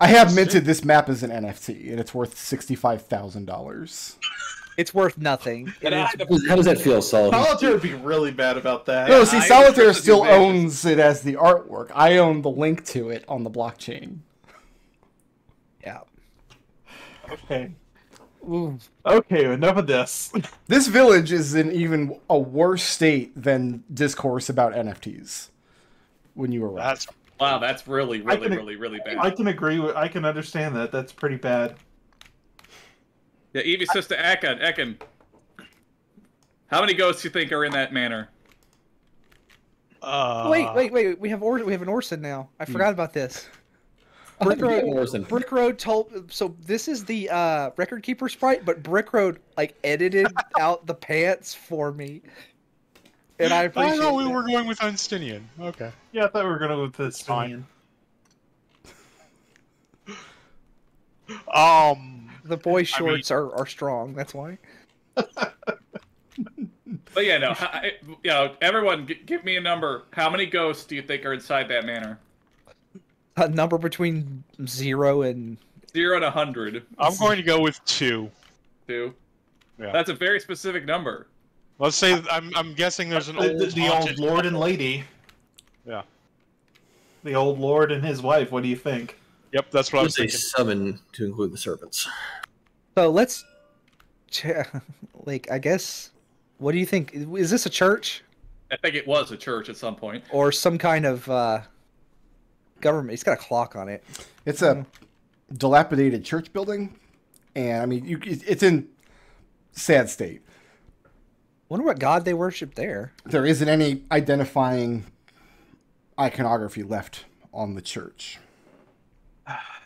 I have minted this map as an NFT, and it's worth $65,000. It's worth nothing. How does that feel, Sol? Solitayre would be really bad about that. No, see, Solitayre still owns it as the artwork. I own the link to it on the blockchain. Yeah. Okay. Okay, enough of this. This village is in even a worse state than discourse about NFTs when you arrive. Wow, that's really bad. I can agree with. I can understand that. That's pretty bad. Yeah, Evie's sister Ekon. Ekon. How many ghosts do you think are in that manor? Wait. We have an Orson now. I forgot about this. Brick Road told. So this is the record keeper sprite, but Brick Road like edited out the pants for me, and I appreciate. I thought we were going with Unstinian. Okay. Yeah, I thought we were going to go with Unstinian. The boy shorts are strong. That's why. But yeah, no. Everyone, give me a number. How many ghosts do you think are inside that manor? A number between 0 and 100. I'm going to go with 2. 2. Yeah. That's a very specific number. Let's say I'm guessing there's an the old lord and lady. Yeah. The old lord and his wife. What do you think? Yep, that's what I was thinking. Summon to include the servants. So let's, like, I guess. What do you think? Is this a church? I think it was a church at some point, or some kind of government. It's got a clock on it. It's a dilapidated church building, and I mean, it's in sad state. Wonder what god they worship there. There isn't any identifying iconography left on the church.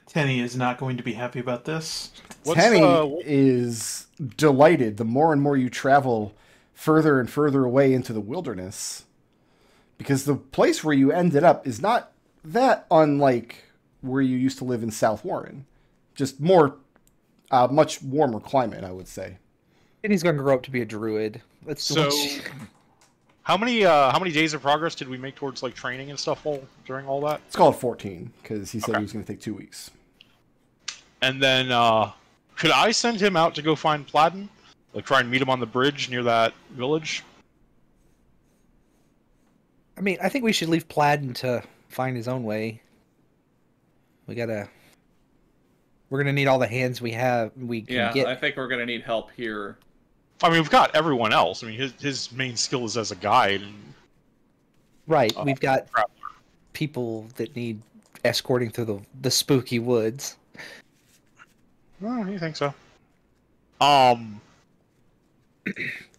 Tenny is not going to be happy about this. Tenny is delighted. The more and more you travel further and further away into the wilderness, because the place where you ended up is not that unlike where you used to live in South Warren. Just more, much warmer climate, I would say. And he's going to grow up to be a druid. How many days of progress did we make towards like training and stuff during all that? Let's call it 14, because he said he was going to take 2 weeks. And then, could I send him out to go find Pladen? Like, try and meet him on the bridge near that village? I mean, I think we should leave Pladen to find his own way. We're gonna need all the hands we can get. Yeah, I think we're gonna need help here. I mean, we've got everyone else. I mean, his main skill is as a guide. Right, we've got people that need escorting through the spooky woods. Oh, you think so?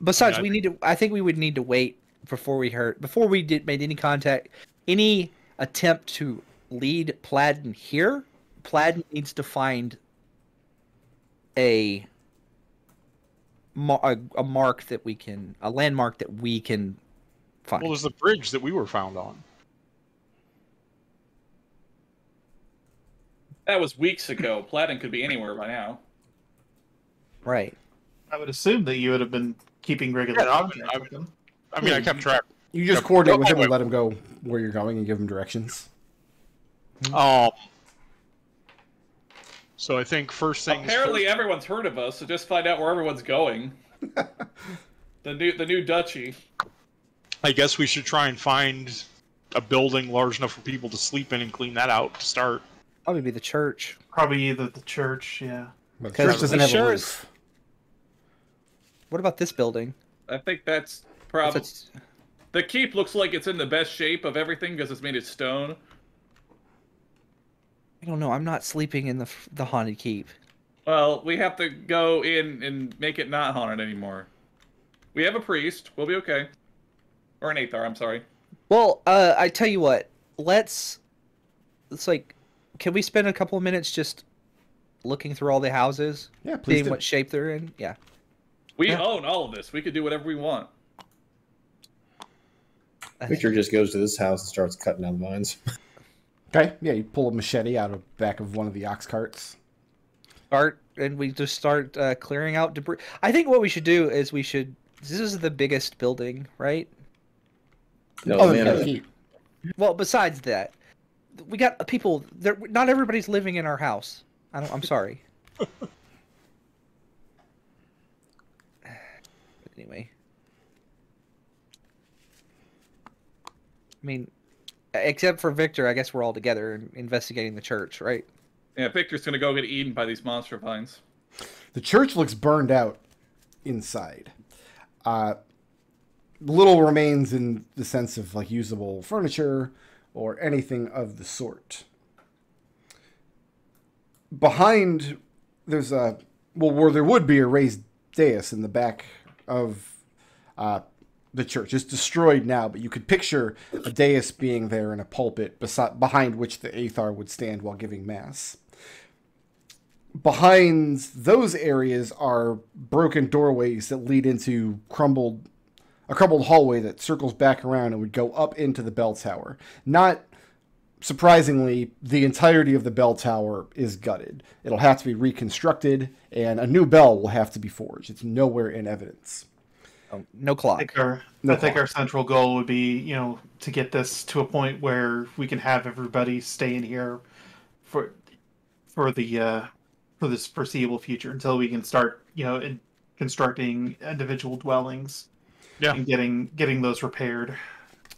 Besides, I think we would need to wait before we made any contact, any attempt to lead Pladen here. Pladen needs to find a landmark that we can find. Well, there's the bridge that we were found on. That was weeks ago. Pladen could be anywhere by now. Right. I would assume that you would have been keeping regular contact with him. I mean, I kept track. You just coordinate with him and let him go where you're going and give him directions. So I think first things Apparently everyone's heard of us, so just find out where everyone's going. The new duchy. I guess we should try and find a building large enough for people to sleep in and clean that out to start. Probably be the church. Probably either the church, yeah. But the church doesn't have a roof. What about this building? I think that's probably... The keep looks like it's in the best shape of everything because it's made of stone. I don't know. I'm not sleeping in the haunted keep. Well, we have to go in and make it not haunted anymore. We have a priest. We'll be okay. Or an Aethar, I'm sorry. Well, I tell you what. It's like, can we spend a couple of minutes just looking through all the houses? Yeah, please. Seeing what shape they're in? Yeah. We own all of this. We could do whatever we want. Victor just goes to this house and starts cutting down vines. Okay, yeah, you pull a machete out of the back of one of the ox carts. And we just start clearing out debris. I think what we should do is this is the biggest building, right? No, the keep. Well, besides that, we got people. There, not everybody's living in our house. I'm sorry. But anyway, I mean, except for Victor, I guess we're all together investigating the church, right? Yeah, Victor's gonna go get eaten by these monster vines. The church looks burned out inside. Little remains in the sense of like usable furniture or anything of the sort. Behind, there's where there would be a raised dais in the back of the church. It's destroyed now, but you could picture a dais being there in a pulpit behind which the Aethar would stand while giving mass. Behind those areas are broken doorways that lead into a crumbled hallway that circles back around and would go up into the bell tower. Not surprisingly, the entirety of the bell tower is gutted. It'll have to be reconstructed, and a new bell will have to be forged. It's nowhere in evidence. Oh, no clock. I think our central goal would be, to get this to a point where we can have everybody stay in here for this foreseeable future until we can start, constructing individual dwellings. Yeah. And getting those repaired.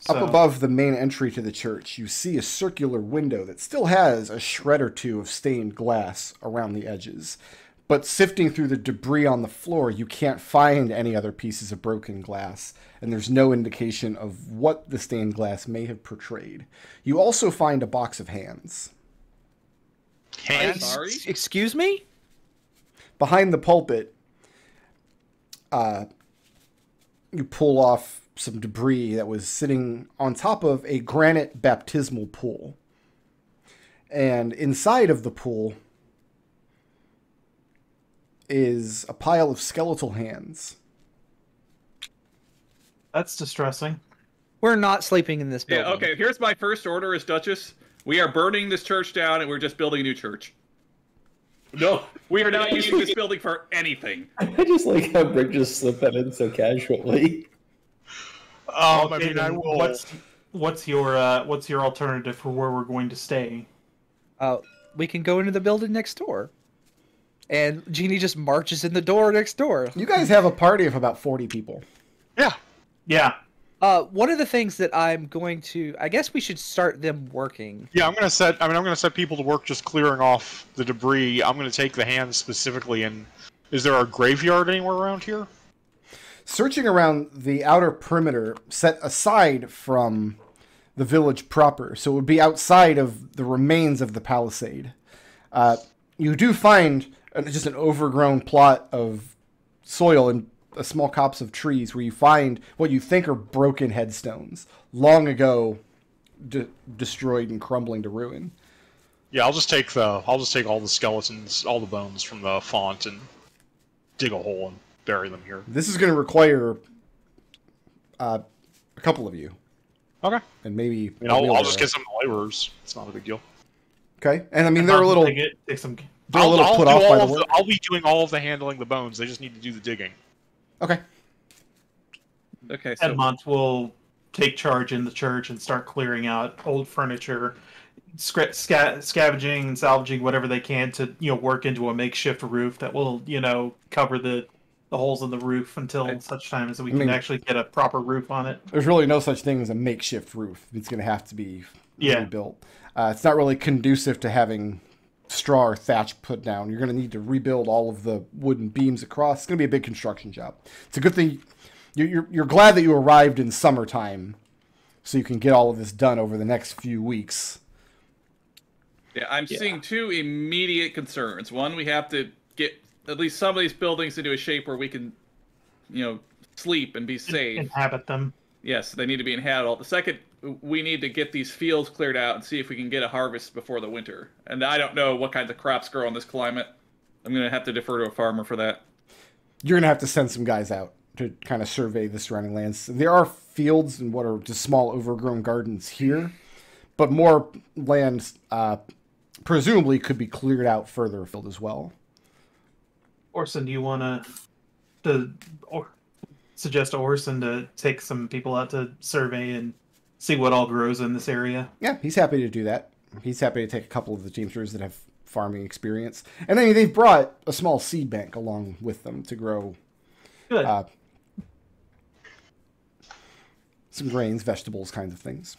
So. Up above the main entry to the church, you see a circular window that still has a shred or two of stained glass around the edges. But sifting through the debris on the floor, you can't find any other pieces of broken glass, and there's no indication of what the stained glass may have portrayed. You also find a box of hands. Hands? Sorry? Excuse me? Behind the pulpit, you pull off some debris that was sitting on top of a granite baptismal pool. And inside of the pool is a pile of skeletal hands. That's distressing. We're not sleeping in this building. Yeah, okay, here's my first order as Duchess. We are burning this church down and we're just building a new church. No, we are not using this building for anything. I just like how Brick just slipped that in so casually. I mean, I will. What's your alternative for where we're going to stay? We can go into the building next door. And Jeannie just marches in the door next door. You guys have a party of about 40 people. Yeah. Yeah. One of the things that I'm going to, I guess we should start them working. Yeah, I'm gonna set people to work just clearing off the debris. I'm gonna take the hands specifically. And is there a graveyard anywhere around here? Searching around the outer perimeter, set aside from the village proper, so it would be outside of the remains of the palisade. You do find just an overgrown plot of soil and a small copse of trees where you find what you think are broken headstones, long ago destroyed and crumbling to ruin. Yeah, I'll just take all the skeletons, all the bones from the font, and dig a hole and bury them here. This is going to require a couple of you. Okay. And maybe... I'll just get some laborers. It's not a big deal. Okay. And I mean, they're a little... I'll be doing all of the handling the bones. They just need to do the digging. Okay. Okay, so... Edmont will take charge in the church and start clearing out old furniture, scavenging and salvaging whatever they can to, work into a makeshift roof that will, cover the holes in the roof until such time as we can actually get a proper roof on it. There's really no such thing as a makeshift roof. It's going to have to be rebuilt. It's not really conducive to having straw or thatch put down. You're going to need to rebuild all of the wooden beams across. It's going to be a big construction job. It's a good thing you're glad that you arrived in summertime so you can get all of this done over the next few weeks. Yeah, I'm seeing two immediate concerns. One, we have to get at least some of these buildings into a shape where we can, sleep and be safe. Inhabit them. Yes, they need to be inhabited. The second, we need to get these fields cleared out and see if we can get a harvest before the winter. And I don't know what kinds of crops grow in this climate. I'm going to have to defer to a farmer for that. You're going to have to send some guys out to kind of survey the surrounding lands. There are fields and what are just small overgrown gardens here, but more land presumably could be cleared out further afield as well. Orson, do you want to suggest to Orson to take some people out to survey and see what all grows in this area? Yeah, he's happy to do that. He's happy to take a couple of the teamsters that have farming experience. And then they've brought a small seed bank along with them to grow some grains, vegetables, kinds of things.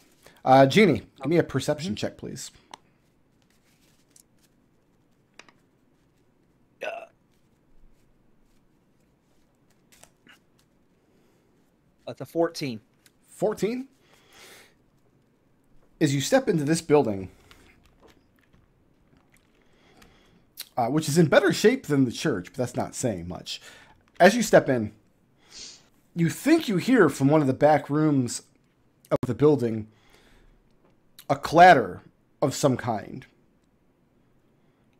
Jeannie, give me a perception check, please. That's a 14. 14? As you step into this building, which is in better shape than the church, but that's not saying much. As you step in, you think you hear from one of the back rooms of the building a clatter of some kind,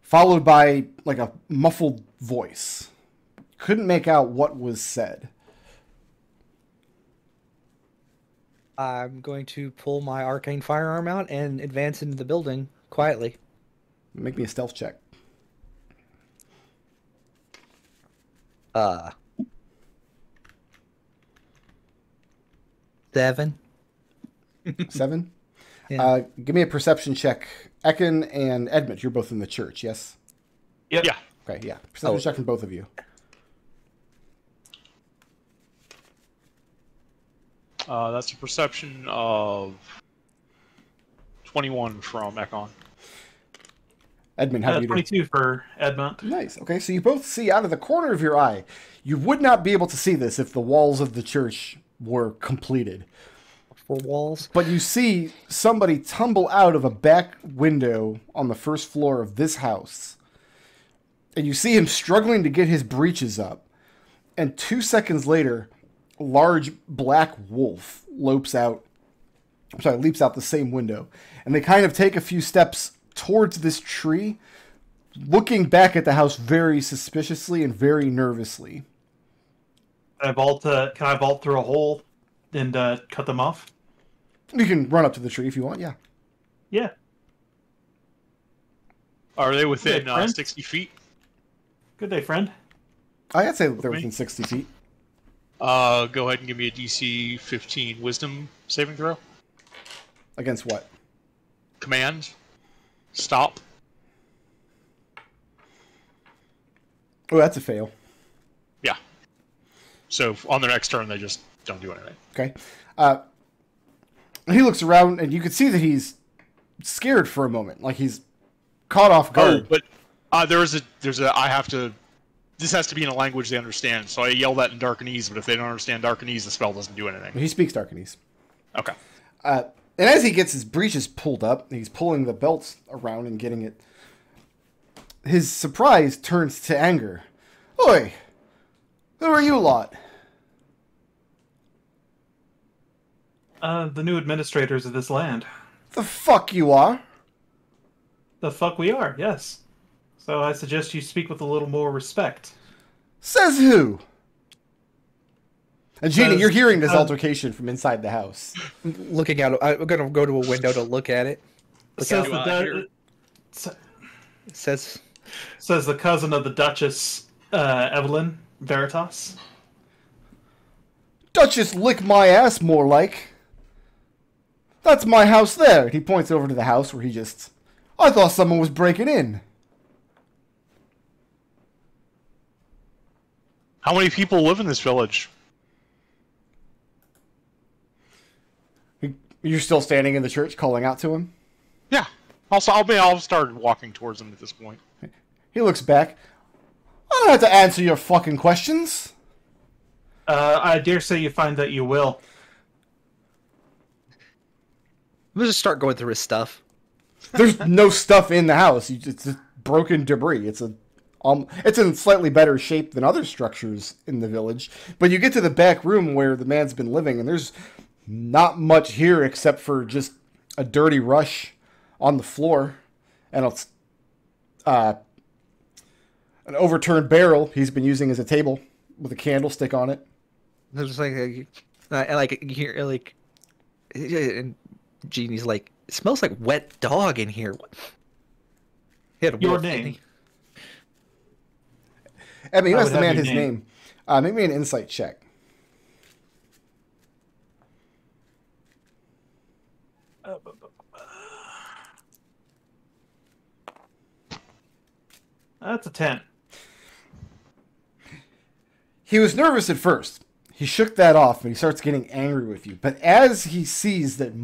followed by like a muffled voice. Couldn't make out what was said. I'm going to pull my arcane firearm out and advance into the building quietly. Make me a stealth check. 7. 7? Yeah. Give me a perception check. Ekon and Edmont, you're both in the church, yes? Yep. Yeah. Okay, yeah. Perception check from both of you. That's a perception of 21 from Ekon. Edmund, how do you do? 22 for Edmont. Nice. Okay, so you both see out of the corner of your eye. You would not be able to see this if the walls of the church were completed. 4 walls. But you see somebody tumble out of a back window on the first floor of this house. And you see him struggling to get his breeches up. And 2 seconds later, a large black wolf leaps out the same window. And they kind of take a few steps towards this tree, looking back at the house very suspiciously and very nervously. Can I vault through a hole and cut them off? You can run up to the tree if you want, yeah. Yeah. Are they within Good, 60 feet? Good day, friend. I'd say they're within 60 feet. Go ahead and give me a DC 15 Wisdom saving throw. Against what? Command. Stop. Oh, that's a fail. Yeah. So on their next turn, they just don't do anything. Okay. He looks around, and you can see that he's scared for a moment, like he's caught off guard. Oh, but this has to be in a language they understand, so I yell that in Darkanese, but if they don't understand Darkanese, the spell doesn't do anything. He speaks Darkanese. Okay. And as he gets his breeches pulled up, he's pulling the belts around and getting it. His surprise turns to anger. Oi! Who are you lot? The new administrators of this land. The fuck you are? The fuck we are, yes. So I suggest you speak with a little more respect. Says who? And Jeannie, you're hearing this altercation from inside the house. Looking out, I'm gonna go to a window to look at it. Says the cousin of the Duchess, Evelyn Veritas. Duchess lick my ass, more like. That's my house there. He points over to the house where I thought someone was breaking in. How many people live in this village? You're still standing in the church calling out to him? Yeah. I'll start walking towards them at this point. He looks back. I don't have to answer your fucking questions. I dare say you find that you will. I'm gonna just start going through his stuff. There's no stuff in the house. It's just broken debris. It's in slightly better shape than other structures in the village. But you get to the back room where the man's been living, and there's not much here except for just a dirty rush on the floor and an overturned barrel he's been using as a table with a candlestick on it. There's just and Jeannie's like, it smells like wet dog in here. He had a Your wolf, name. didn't he? I mean, you asked the man your his name. Make me an insight check. That's a 10. He was nervous at first. He shook that off and he starts getting angry with you. But as he sees that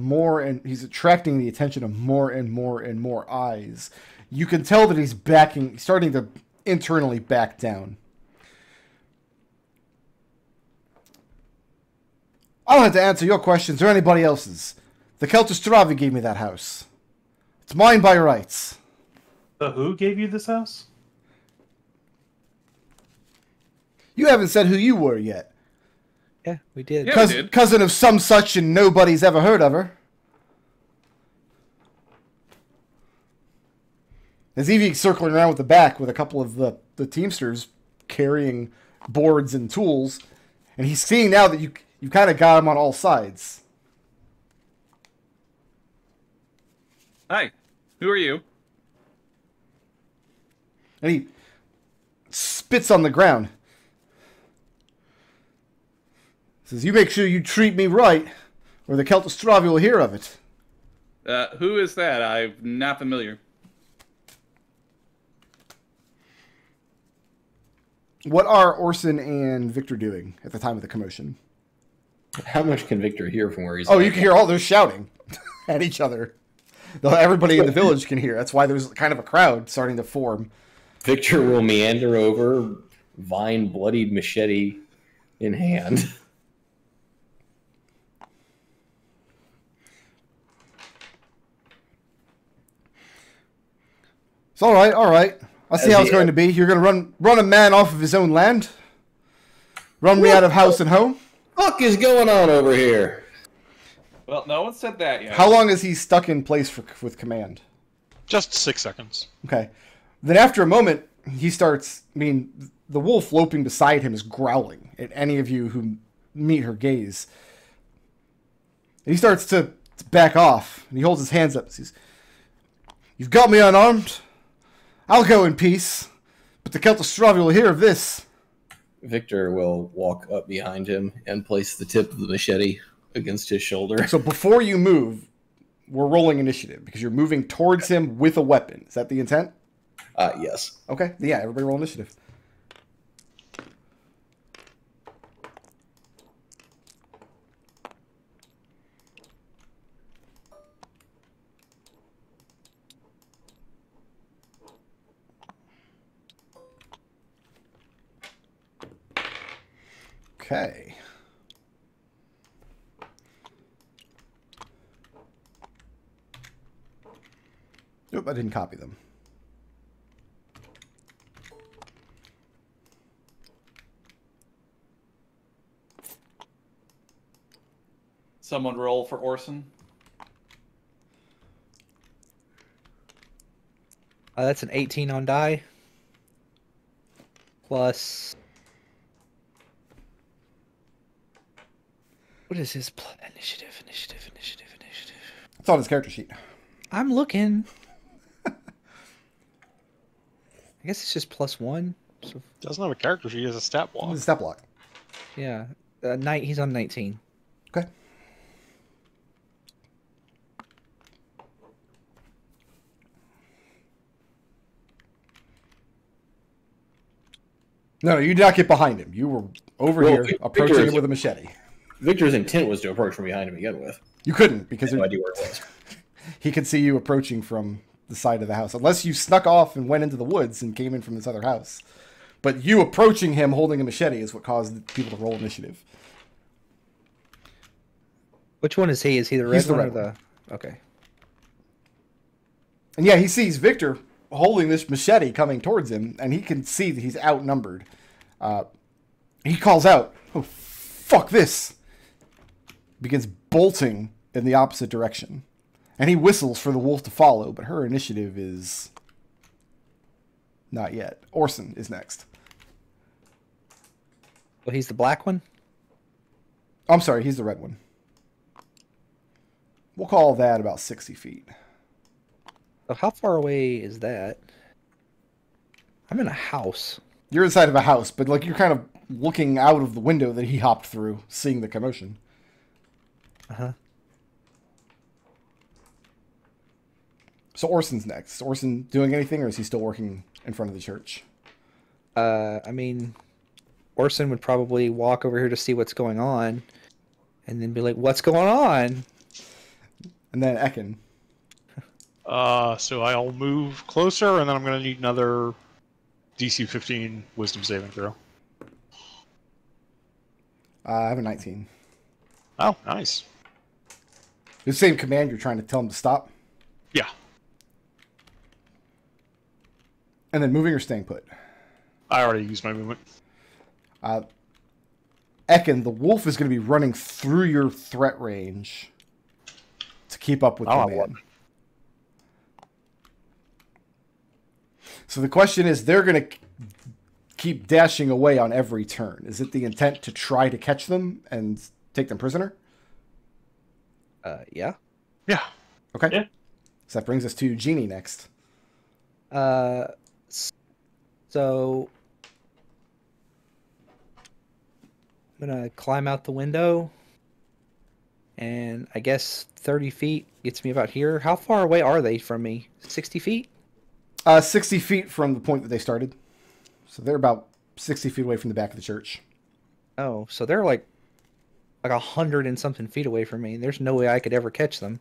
he's attracting the attention of more and more and more eyes, you can tell that he's starting to internally back down. I don't have to answer your questions or anybody else's. The Keltistravi gave me that house. It's mine by rights. The who gave you this house? You haven't said who you were yet. Yeah, we did. Yeah, we did. Cousin of some such and nobody's ever heard of her. As Evie's circling around with the back with a couple of the Teamsters carrying boards and tools, and he's seeing now that you kind of got him on all sides. Hi, who are you? And he spits on the ground. Says, you make sure you treat me right, or the Keltistravi will hear of it. Who is that? I'm not familiar. What are Orson and Victor doing at the time of the commotion? How much can Victor hear from where he's? Oh, you can hear all those shouting at each other. Though everybody in the village can hear. That's why there's kind of a crowd starting to form. Victor will meander over, vine-bloodied machete in hand. It's all right, all right. I see how it's going to be. You're going to run a man off of his own land? Run me out of house and home? What the fuck is going on over here? Well, no one said that yet. How long is he stuck in place with command? Just 6 seconds. Okay. Then after a moment, he starts... I mean, the wolf loping beside him is growling at any of you who meet her gaze. And he starts to back off, and he holds his hands up and says, "You've got me unarmed. I'll go in peace, but the Keltistravi will hear of this." Victor will walk up behind him and place the tip of the machete against his shoulder. So before you move, we're rolling initiative because you're moving towards him with a weapon. Is that the intent? Yes. Okay. Yeah, everybody roll initiative. Okay. Nope, I didn't copy them. Someone roll for Orson. That's an 18 on die. Plus... What is his initiative? Initiative. It's on his character sheet. I'm looking. I guess it's just +1. So, Doesn't have a character sheet, he has a stat block. It's a stat block. yeah. He's on 19. Okay. No, you did not get behind him. You were over here approaching him with a machete. Victor's intent was to approach from behind him to begin with. You couldn't because I had no idea where it was. he could see you approaching from the side of the house, unless you snuck off and went into the woods and came in from this other house. But you approaching him holding a machete is what caused people to roll initiative. Which one is he? Is he the red He's the one red or the... Okay. And yeah, he sees Victor holding this machete coming towards him, and he can see that he's outnumbered. He calls out, "Oh, fuck this!" Begins bolting in the opposite direction. And he whistles for the wolf to follow, but her initiative is not yet. Orson is next. Well, he's the black one? I'm sorry, he's the red one. We'll call that about 60 feet. So how far away is that? I'm in a house. You're inside of a house, but like you're kind of looking out of the window that he hopped through, seeing the commotion. Uh-huh. So Orson's next. Orson doing anything, or is he still working in front of the church? I mean, Orson would probably walk over here to see what's going on, and then be like, "What's going on?" And then Ekon. So I'll move closer, and then I'm going to need another DC 15 Wisdom saving throw. I have a 19. Oh, nice. The same command, you're trying to tell him to stop? Yeah. And then moving or staying put? I already used my movement. Ekon, the wolf is going to be running through your threat range to keep up with the man. So the question is, they're going to keep dashing away on every turn. Is it the intent to try to catch them and take them prisoner? Yeah. Yeah. Okay. Yeah. So that brings us to Eugenie next. So I'm gonna climb out the window, and I guess 30 feet gets me about here. How far away are they from me? 60 feet? 60 feet from the point that they started. So they're about 60 feet away from the back of the church. Oh, so they're like 100 and something feet away from me. There's no way I could ever catch them.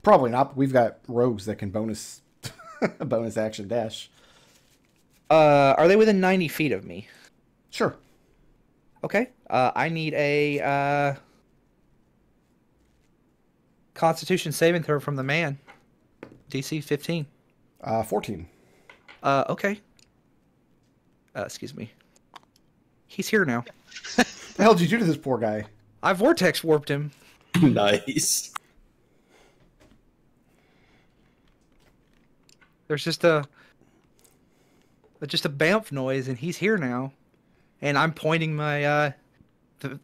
Probably not, but we've got rogues that can bonus action dash. Are they within 90 feet of me? Sure. Okay. I need a Constitution saving throw from the man. DC 15. 14. Okay. Excuse me. He's here now. What the hell did you do to this poor guy? I vortex warped him. Nice. There's just a bamf noise, and he's here now. And I'm pointing my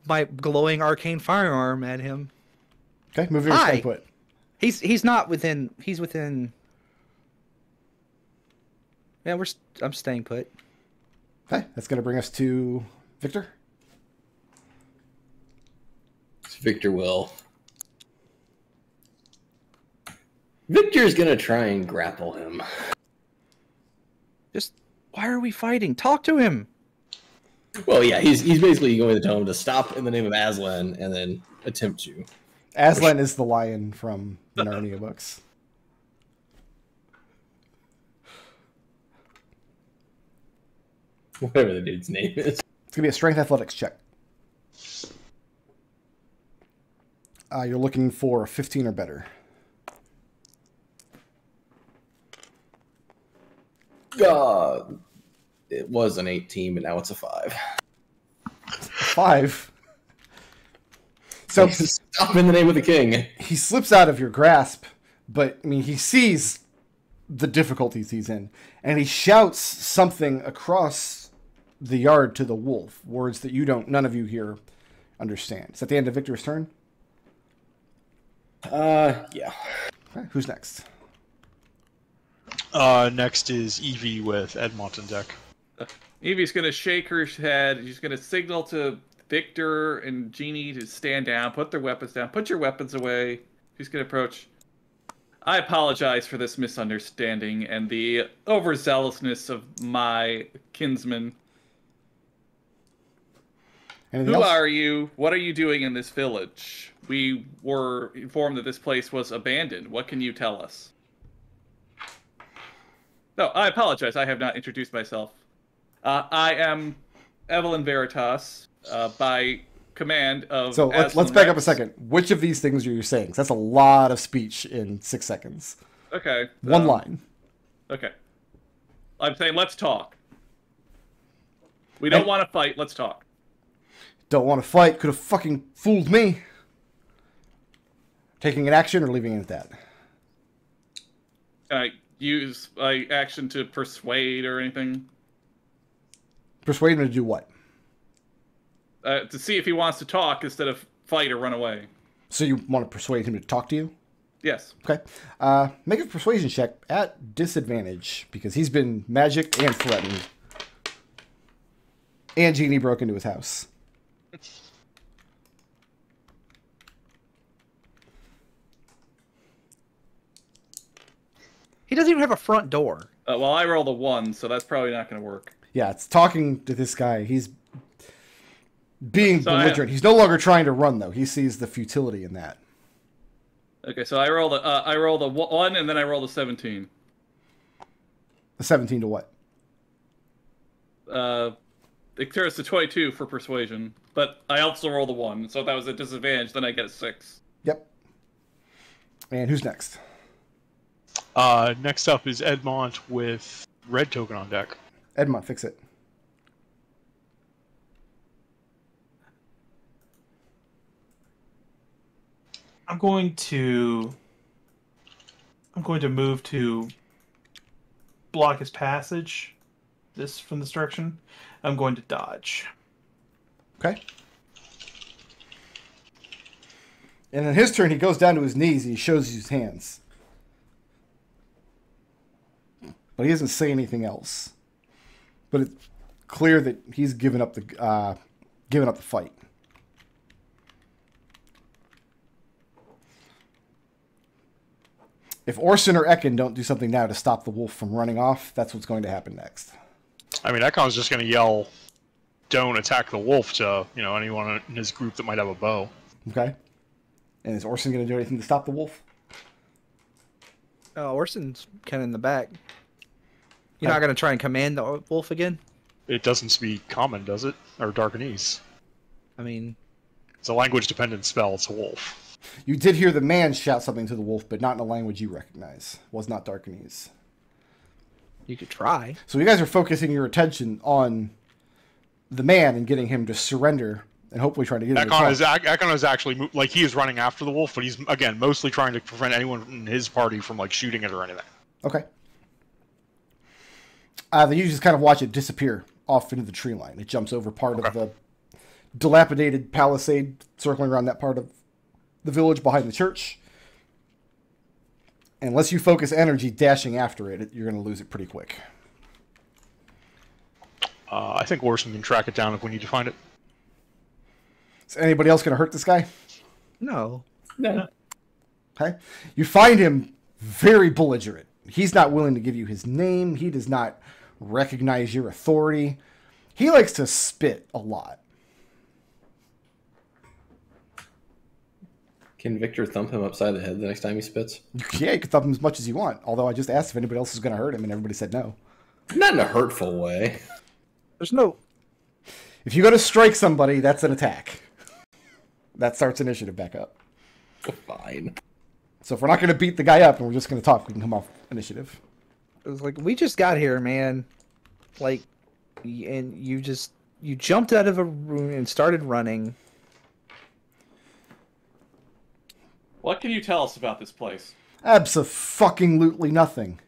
my glowing arcane firearm at him. Okay, moving or staying put. He's not within. He's within. Yeah, I'm staying put. Okay, that's going to bring us to Victor. Victor will. Victor's gonna try and grapple him. Just, why are we fighting? Talk to him. Well, yeah, he's basically going to tell him to stop in the name of Aslan and then attempt to. Aslan is the lion from the Narnia books. Whatever the dude's name is. It's going to be a strength athletics check. You're looking for a 15 or better. God. It was an 18, but now it's a 5. 5? So stop in the name of the king. He slips out of your grasp, but I mean, he sees the difficulties he's in, and he shouts something across the yard to the wolf, words that none of you here understand. Is that the end of Victor's turn? Yeah. Okay, who's next? Next is Evie with Edmont on deck. Evie's gonna shake her head. She's gonna signal to Victor and Jeannie to stand down, put their weapons down, put your weapons away. She's gonna approach. I apologize for this misunderstanding and the overzealousness of my kinsman. Anything Who else? are you? What are you doing in this village? We were informed that this place was abandoned. What can you tell us? No, I apologize. I have not introduced myself. I am Evelyn Veritas, by command of... So let's back up a second. Which of these things are you saying? 'Cause that's a lot of speech in 6 seconds. Okay. One line. Okay. I'm saying let's talk. We don't want to fight. Let's talk. Don't want to fight. Could have fucking fooled me. Taking an action or leaving it at that? Can I use my action to persuade or anything? Persuade him to do what? To see if he wants to talk instead of fight or run away. So you want to persuade him to talk to you? Yes. Okay. Make a persuasion check at disadvantage because he's been magicked and threatened. And Genie broke into his house. He doesn't even have a front door. Well, I rolled a 1, so that's probably not going to work. Yeah, it's talking to this guy. He's being belligerent. He's no longer trying to run, though. He sees the futility in that. Okay, so I rolled a 1, and then I rolled a 17. A 17 to what? It turns to 22 for persuasion, but I also rolled a 1, so if that was a disadvantage, then I get a 6. Yep. And who's next? Next up is Edmont with red token on deck. Edmont, fix it. I'm going to move to block his passage. This from this direction. I'm going to dodge. Okay. And in his turn, he goes down to his knees and he shows you his hands. But he doesn't say anything else. But it's clear that he's given up the fight. If Orson or Ekon don't do something now to stop the wolf from running off, that's what's going to happen next. I mean, Ekon's just going to yell, "Don't attack the wolf" to anyone in his group that might have a bow. Okay. And is Orson going to do anything to stop the wolf? Orson's kind of in the back. You're not going to try and command the wolf again? It doesn't speak Common, does it? Or Darkanese? I mean... It's a language-dependent spell. It's a wolf. You did hear the man shout something to the wolf, but not in a language you recognize. It was not Darkanese. You could try. So you guys are focusing your attention on the man and getting him to surrender and hopefully trying to get him to talk. Ekon is actually, he is running after the wolf, but he's, again, mostly trying to prevent anyone in his party from, shooting it or anything. Okay. Then you just kind of watch it disappear off into the tree line. It jumps over part of the dilapidated palisade circling around that part of the village behind the church. Unless you focus energy dashing after it, you're going to lose it pretty quick. I think Orson can track it down if we need to find it. Is anybody else going to hurt this guy? No. No. Okay. You find him very belligerent. He's not willing to give you his name. He does not recognize your authority. He likes to spit a lot. Can Victor thump him upside the head the next time he spits? Yeah, you can thump him as much as you want. Although I just asked if anybody else was going to hurt him, and everybody said no. Not in a hurtful way. There's no... If you go to strike somebody, that's an attack. That starts initiative back up. Fine. So if we're not going to beat the guy up and we're just going to talk, we can come off initiative. It was like, we just got here, man. And you jumped out of a room and started running. What can you tell us about this place? Abso-fucking-lutely nothing.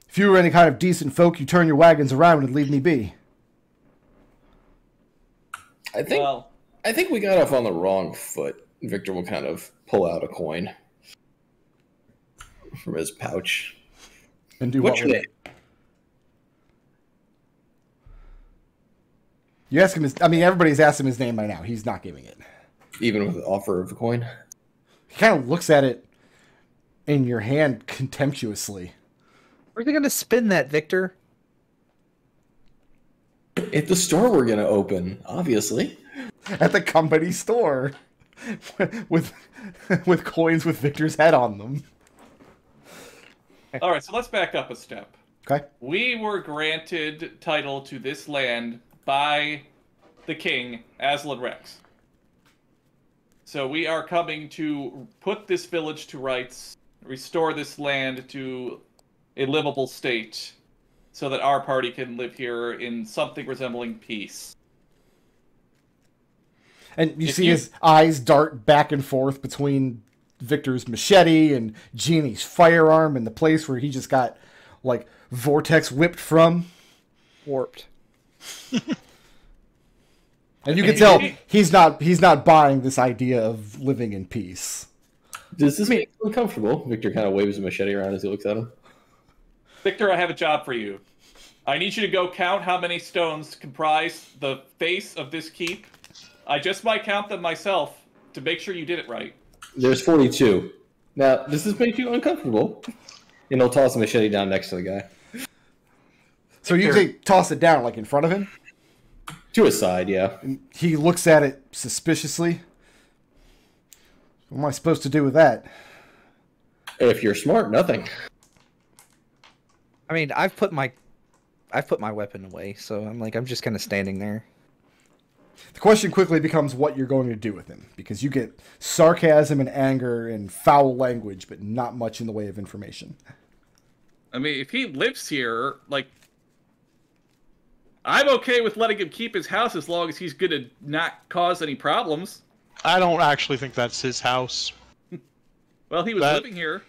If you were any kind of decent folk, you turn your wagons around and leave me be. I think we got off on the wrong foot. Victor will kind of pull out a coin from his pouch. And do what with it? You ask him his... I mean, everybody's asked him his name by now. He's not giving it. Even with the offer of a coin? He kind of looks at it in your hand contemptuously. Where's he going to spin that, Victor? At the store we're going to open, obviously. At the company store. with coins with Victor's head on them. All right, so let's back up a step. Okay. We were granted title to this land by the king, Aslan Rex. So we are coming to put this village to rights, restore this land to a livable state, so that our party can live here in something resembling peace. And you see his eyes dart back and forth between Victor's machete and Jeannie's firearm and the place where he just got, vortex whipped from. Warped. And you can tell he's not buying this idea of living in peace. Does this make you uncomfortable? Victor kind of waves a machete around as he looks at him. Victor, I have a job for you. I need you to go count how many stones comprise the face of this keep. I just might count them myself to make sure you did it right. There's 42. Now, does this make you uncomfortable? And he'll toss a machete down next to the guy. So you toss it down, like in front of him? To his side, yeah. And he looks at it suspiciously. What am I supposed to do with that? If you're smart, nothing. I mean, I've put my weapon away, so I'm just kind of standing there. The question quickly becomes what you're going to do with him, because you get sarcasm and anger and foul language, but not much in the way of information. I mean, if he lives here, like, I'm okay with letting him keep his house as long as he's gonna not cause any problems. I don't actually think that's his house. Well, he was living here.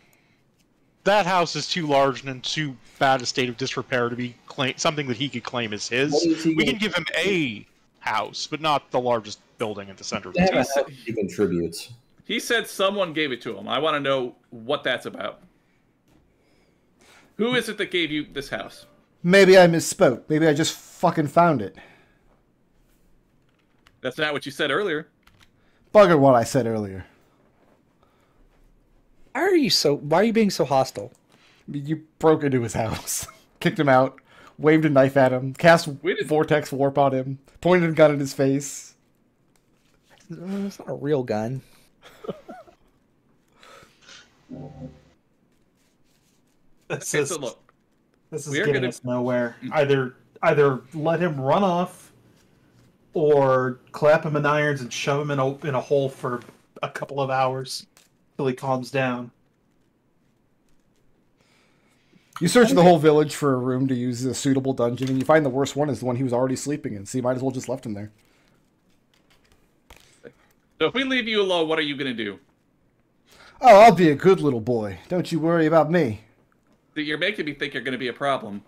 That house is too large and in too bad a state of disrepair to be something that he could claim as his. We can give him a house, but not the largest building at the center of the town. He contributes. He said someone gave it to him. I want to know what that's about. Who is it that gave you this house? Maybe I misspoke. Maybe I just fucking found it. That's not what you said earlier. Bugger what I said earlier. Why are you being so hostile? You broke into his house, kicked him out, waved a knife at him, cast vortex warp on him, pointed a gun in his face. It's not a real gun. This Okay, is so look. this is we are getting gonna- us nowhere. Either let him run off, or clap him in irons and shove him in a hole for a couple of hours till he calms down. You search the whole village for a room to use as a suitable dungeon, and you find the worst one is the one he was already sleeping in, so you might as well just left him there. So if we leave you alone, what are you going to do? Oh, I'll be a good little boy. Don't you worry about me. You're making me think you're going to be a problem.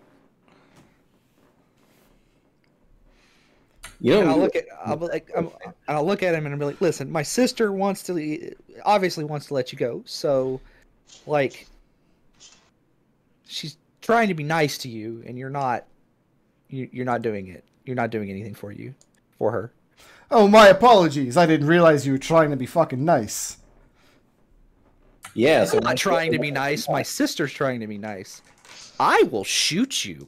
You know, And I'll look at him and I'll be like, listen, my sister obviously wants to let you go, so, like, she's trying to be nice to you, and you're not doing it. You're not doing anything for her. Oh, my apologies. I didn't realize you were trying to be fucking nice. yeah. So I'm not trying to be nice. My sister's trying to be nice. I will shoot you.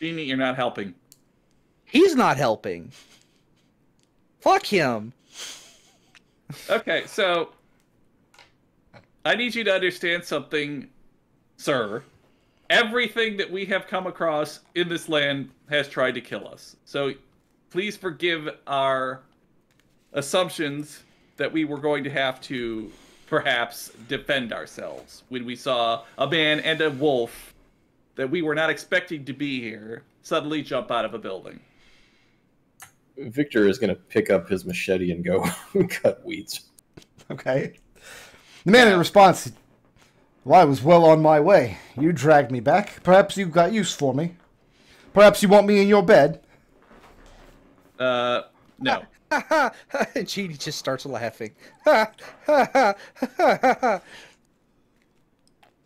Jeannie, you're not helping. He's not helping. Fuck him. Okay, so I need you to understand something, sir. Everything that we have come across in this land has tried to kill us. So please forgive our assumptions that we were going to have to perhaps defend ourselves when we saw a man and a wolf that we were not expecting to be here suddenly jump out of a building. Victor is going to pick up his machete and go cut weeds. Okay. The man in response, well, I was well on my way. You dragged me back. Perhaps you got use for me. Perhaps you want me in your bed. No. Jeannie just starts laughing.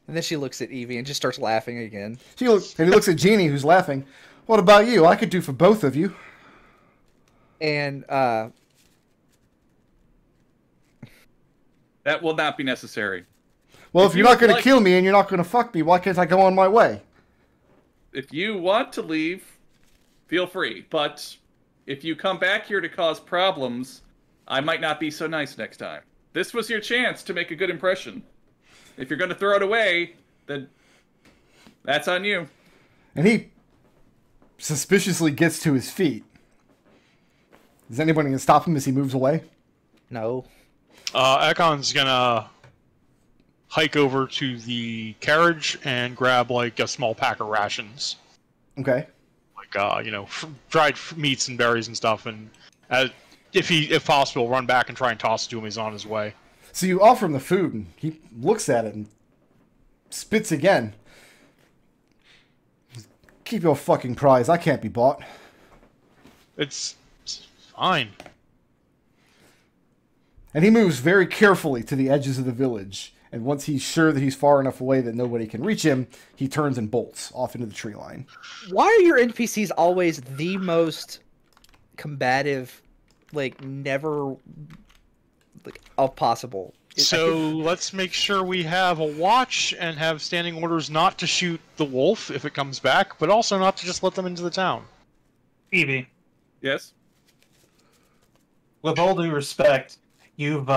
And then she looks at Evie and just starts laughing again. He looks at Jeannie, who's laughing. What about you? I could do for both of you. And That will not be necessary. Well, if you're not going to like- kill me and you're not going to fuck me, why can't I go on my way? If you want to leave, feel free. But if you come back here to cause problems, I might not be so nice next time. This was your chance to make a good impression. If you're going to throw it away, then that's on you. And he suspiciously gets to his feet. Is anybody going to stop him as he moves away? no. Ekon's gonna hike over to the carriage and grab like a small pack of rations, Okay. like dried meats and berries and stuff, and if possible, run back and try and toss it to him as he's on his way. So you offer him the food, and he looks at it and spits again. Keep your fucking prize. I can't be bought. It's fine. And he moves very carefully to the edges of the village. And once he's sure that he's far enough away that nobody can reach him, he turns and bolts off into the tree line. Why are your NPCs always the most combative, like, never, like, of possible? So let's make sure we have a watch and have standing orders not to shoot the wolf if it comes back, but also not to just let them into the town. Evie, Yes. with all due respect, you've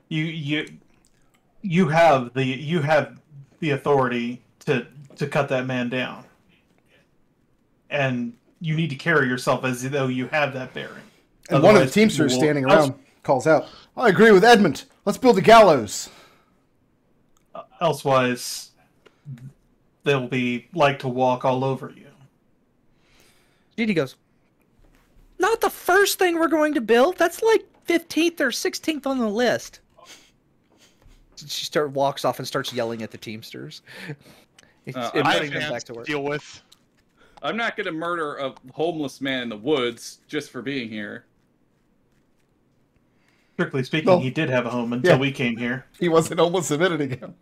you have the authority to cut that man down, and you need to carry yourself as though you have that bearing. And one of the Teamsters standing around calls out, "I agree with Edmont. Let's build a gallows." Elsewise, they'll be like to walk all over you. Judy goes, "Not the first thing we're going to build. That's like 15th or 16th on the list." She walks off and starts yelling at the Teamsters. I have hands to deal with. I'm not going to murder a homeless man in the woods just for being here. Strictly speaking, he did have a home until we came here. He wasn't homeless a minute ago.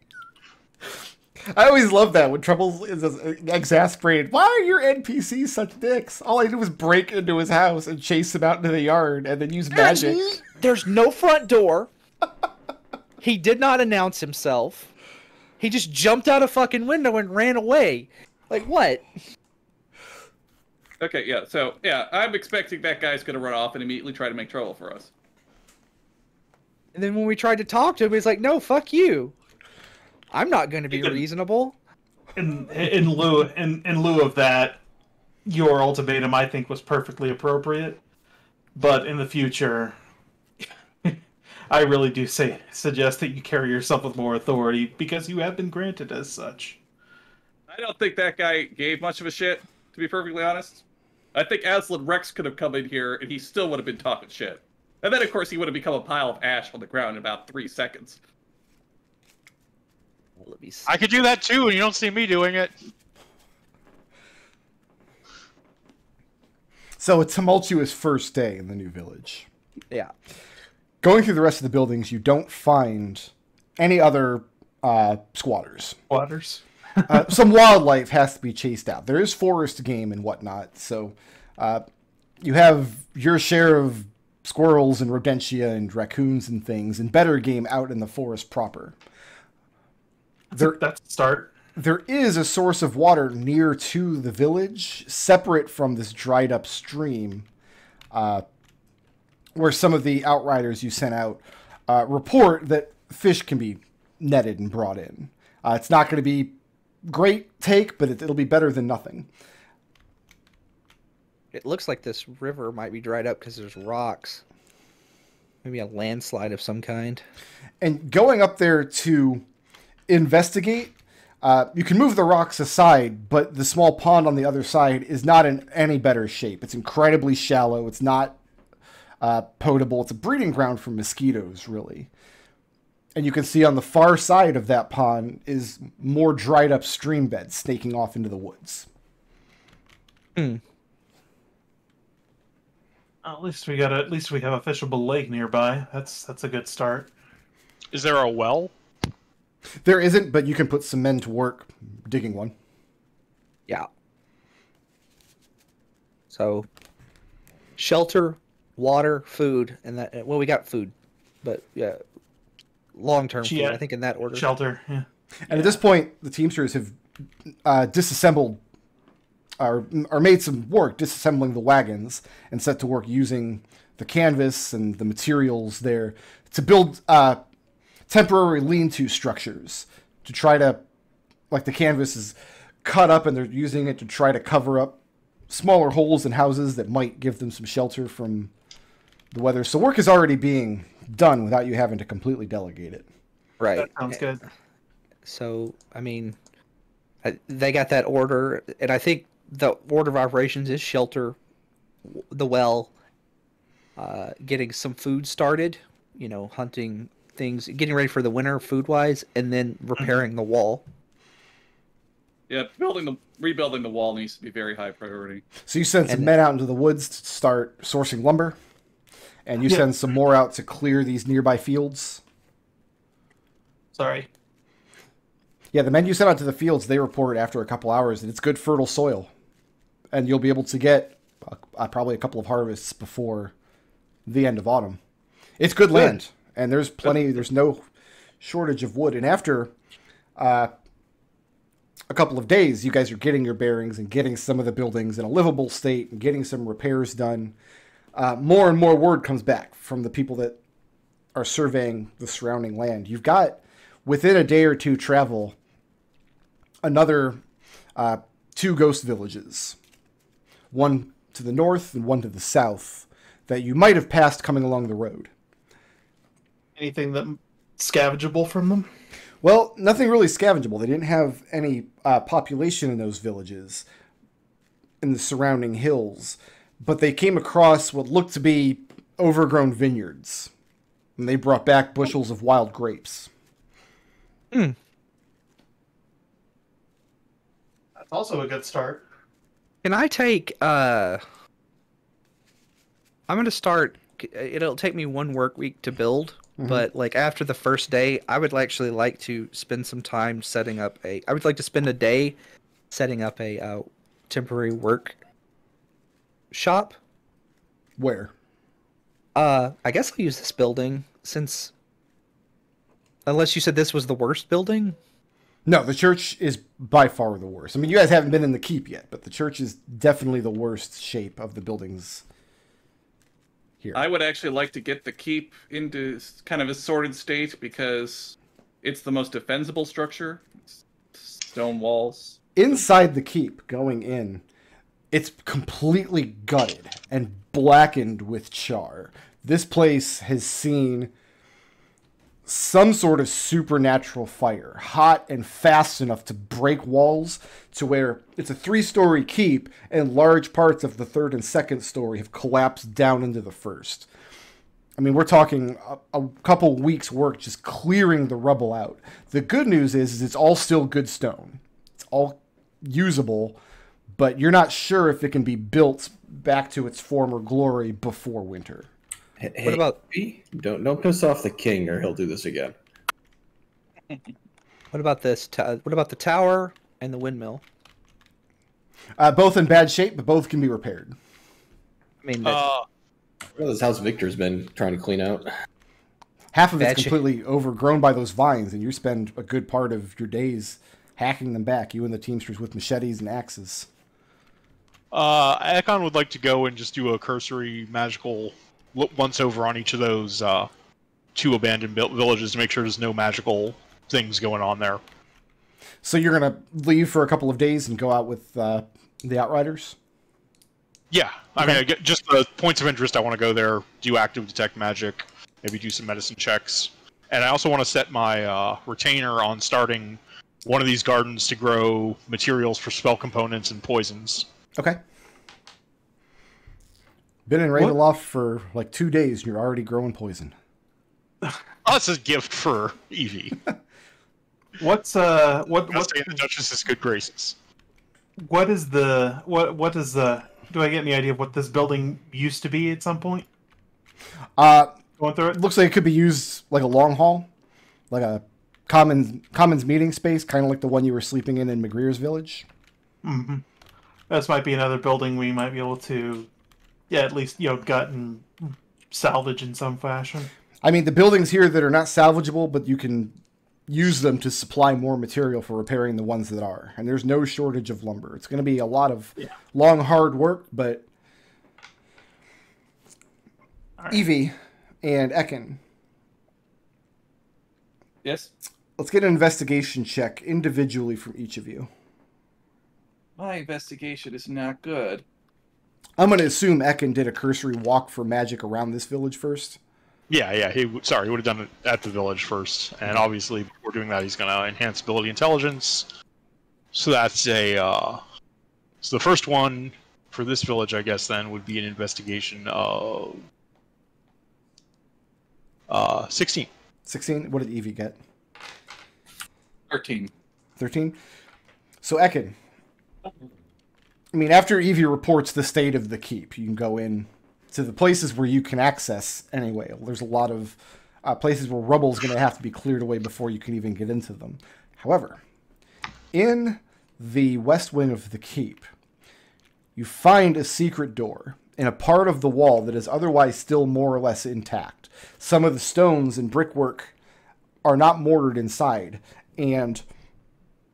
I always love that when Treble is exasperated. Why are your NPCs such dicks? All I did was break into his house and chase him out into the yard and then use magic. There's no front door. He did not announce himself. He just jumped out a fucking window and ran away. Like, what? Okay, yeah, so, yeah, I'm expecting that guy's going to run off and immediately try to make trouble for us. And then when we tried to talk to him, he's like, "No, fuck you. I'm not going to be reasonable." In lieu of that, your ultimatum, I think, was perfectly appropriate. But in the future, I really do suggest that you carry yourself with more authority, because you have been granted as such. I don't think that guy gave much of a shit, to be perfectly honest. I think Aslan Rex could have come in here, and he still would have been talking shit. And then, of course, he would have become a pile of ash on the ground in about 3 seconds. I could do that too, and you don't see me doing it. So, a tumultuous first day in the new village. Yeah. Going through the rest of the buildings, you don't find any other squatters. Some wildlife has to be chased out. There is forest game and whatnot, so you have your share of squirrels and rodentia and raccoons and things, and better game out in the forest proper. That's a start. There is a source of water near to the village, separate from this dried up stream, where some of the outriders you sent out report that fish can be netted and brought in. It's not going to be great take, but it'll be better than nothing. It looks like this river might be dried up because there's rocks. Maybe a landslide of some kind. And going up there to investigate, you can move the rocks aside, but the small pond on the other side is not in any better shape. It's incredibly shallow. It's not potable. It's a breeding ground for mosquitoes, really. And you can see on the far side of that pond is more dried up stream beds snaking off into the woods. At least we have a fishable lake nearby. That's a good start. Is there a well? There isn't, but you can put some men to work digging one. Yeah. So, shelter, water, food, and that. Well, we got food, but yeah, long-term food. I think in that order. Shelter. Yeah. And at this point, the Teamsters have disassembled or made some work disassembling the wagons and set to work using the canvas and the materials there to build temporary lean-to structures to try to, like, the canvas is cut up and they're using it to try to cover up smaller holes in houses that might give them some shelter from the weather. So work is already being done without you having to completely delegate it. Right. That sounds good. So, I mean, they got that order, and I think the order of operations is shelter, the well, getting some food started, hunting things, getting ready for the winter food-wise, and then repairing the wall. Yeah, rebuilding the wall needs to be very high priority. So you send some men out into the woods to start sourcing lumber, and you send some more out to clear these nearby fields. Sorry. Yeah, the men you sent out to the fields, they report after a couple hours that it's good fertile soil. And you'll be able to get probably a couple of harvests before the end of autumn. It's good land. And there's plenty, there's no shortage of wood. And after a couple of days, you guys are getting your bearings and getting some of the buildings in a livable state and getting some repairs done. More and more word comes back from the people that are surveying the surrounding land. You've got, within a day or two travel, another 2 ghost villages. One to the north and one to the south that you might have passed coming along the road. Anything that scavengeable from them? Well, nothing really scavengeable. They didn't have any population in those villages in the surrounding hills, but they came across what looked to be overgrown vineyards, and they brought back bushels of wild grapes. Hmm. That's also a good start. Can I take, I'm going to start, it'll take me 1 work week to build, but like after the first day, I would actually like to spend some time setting up I would like to spend a day setting up a temporary work shop. Where? I guess I'll use this building since, unless you said this was the worst building. No, the church is by far the worst. I mean, you guys haven't been in the keep yet, but the church is definitely the worst shape of the buildings here. I would actually like to get the keep into kind of a sorted state because it's the most defensible structure. Stone walls. Inside the keep, going in, it's completely gutted and blackened with char. This place has seen some sort of supernatural fire, hot and fast enough to break walls, to where it's a 3-story keep and large parts of the 3rd and 2nd story have collapsed down into the 1st. I mean, we're talking a couple weeks work just clearing the rubble out. The good news is it's all still good stone. It's all usable, but you're not sure if it can be built back to its former glory before winter. Hey, What about- don't piss off the king, or he'll do this again. What about this? What about the tower and the windmill? Both in bad shape, but both can be repaired. I mean, Well, this house Victor's been trying to clean out. Half of it's Bad shape. completely overgrown by those vines, and you spend a good part of your days hacking them back, you and the Teamsters with machetes and axes. Ekon would like to go and just do a cursory magical once over on each of those 2 abandoned villages to make sure there's no magical things going on there. So you're going to leave for a couple of days and go out with the Outriders? Yeah, I mean, just the points of interest, I want to go there, do active detect magic, maybe do some medicine checks. And I also want to set my retainer on starting one of these gardens to grow materials for spell components and poisons. Okay. Been in Ravenloft for like 2 days, and you're already growing poison. Oh, that's a gift for Evie. What's I'll stay in the Duchess's good graces. what is the do I get any idea of what this building used to be at some point? Going through it? Looks like it could be used like a long hall, like a commons meeting space, kind of like the one you were sleeping in McGreer's village. Mm-hmm. This might be another building we might be able to, at least, gut and salvage in some fashion. I mean, the buildings here that are not salvageable, but you can use them to supply more material for repairing the ones that are. And there's no shortage of lumber. It's going to be a lot of long, hard work, but right. Evie and Ekon. Yes? Let's get an investigation check individually from each of you. My investigation is not good. I'm going to assume Ekon did a cursory walk for magic around this village first. Yeah, he would have done it at the village first. And obviously, before doing that, he's going to enhance ability intelligence. So that's so the first one for this village, I guess, then, would be an investigation of 16. 16? What did Evie get? 13. 13? So, Ekon. I mean, after Evie reports the state of the keep, you can go in to the places where you can access anyway. There's a lot of places where rubble's going to have to be cleared away before you can even get into them. However, in the west wing of the keep, you find a secret door. in a part of the wall that is otherwise still more or less intact. Some of the stones and brickwork are not mortared inside, and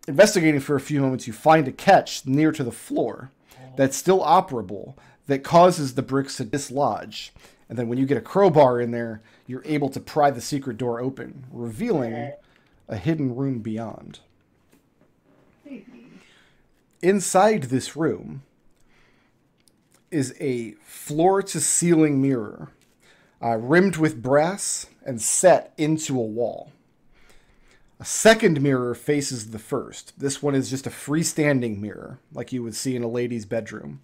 investigating for a few moments, you find a catch near to the floor that's still operable that causes the bricks to dislodge. And then when you get a crowbar in there, you're able to pry the secret door open, revealing a hidden room beyond. Inside this room is a floor-to-ceiling mirror, rimmed with brass and set into a wall. A second mirror faces the first. This one is just a freestanding mirror, like you would see in a lady's bedroom.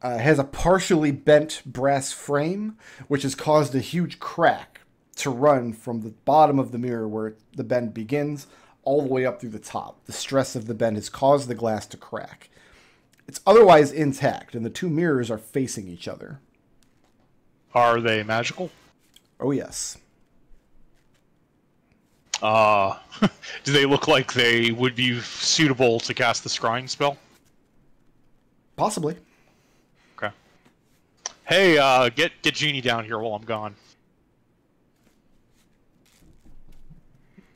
It has a partially bent brass frame, which has caused a huge crack to run from the bottom of the mirror where the bend begins all the way up through the top. The stress of the bend has caused the glass to crack. It's otherwise intact, and the two mirrors are facing each other. Are they magical? Oh, yes. Do they look like they would be suitable to cast the scrying spell? Possibly. Okay. Hey, get Genie down here while I'm gone.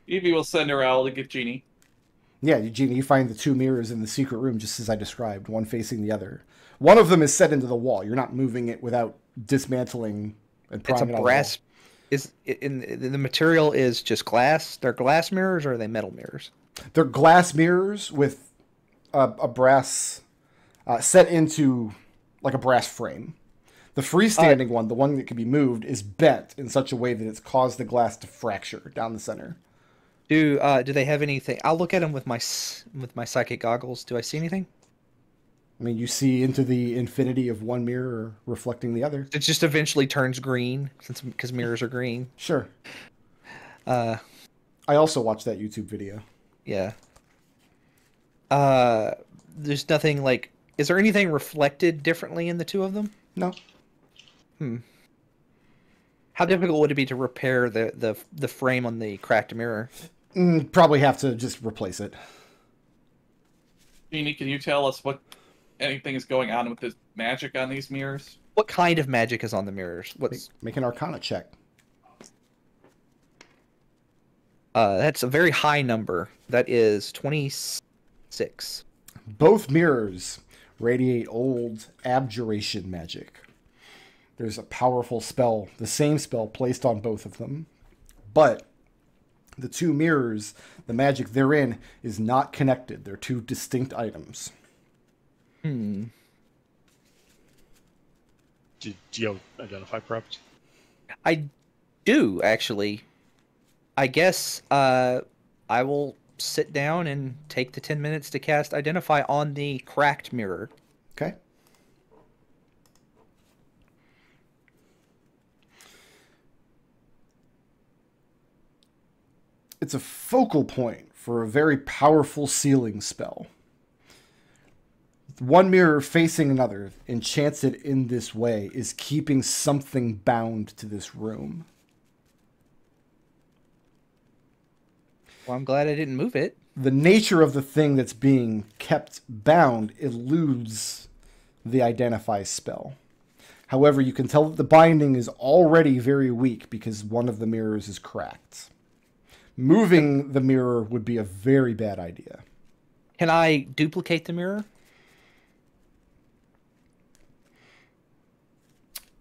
Evie will send her out to get Genie. Yeah, Eugenia, you find the two mirrors in the secret room just as I described, one facing the other. One of them is set into the wall. You're not moving it without dismantling and prying it out of the wall. Is in the material is just glass? They're glass mirrors, or are they metal mirrors? They're glass mirrors with a brass set into like a brass frame. The freestanding one, the one that can be moved, is bent in such a way that it's caused the glass to fracture down the center. Do they have anything? I'll look at them with my psychic goggles. Do I see anything? I mean, you see into the infinity of one mirror reflecting the other. It just eventually turns green, because mirrors are green. Sure. I also watched that YouTube video. Yeah. There's nothing like... Is there anything reflected differently in the two of them? No. How difficult would it be to repair the frame on the cracked mirror? Probably have to just replace it. Genie, can you tell us what anything is going on with this magic on these mirrors? What kind of magic is on the mirrors? Make an Arcana check. That's a very high number. That is 26. Both mirrors radiate old abjuration magic. There's a powerful spell, the same spell, placed on both of them. But the two mirrors, the magic therein, is not connected. They're two distinct items. Do you identify prepped? I do, actually. I guess I will sit down and take the 10 minutes to cast Identify on the cracked mirror. Okay. It's a focal point for a very powerful sealing spell. One mirror facing another, enchanted in this way, is keeping something bound to this room. Well, I'm glad I didn't move it. The nature of the thing that's being kept bound eludes the Identify spell. However, you can tell that the binding is already very weak because one of the mirrors is cracked. Moving the mirror would be a very bad idea. Can I duplicate the mirror?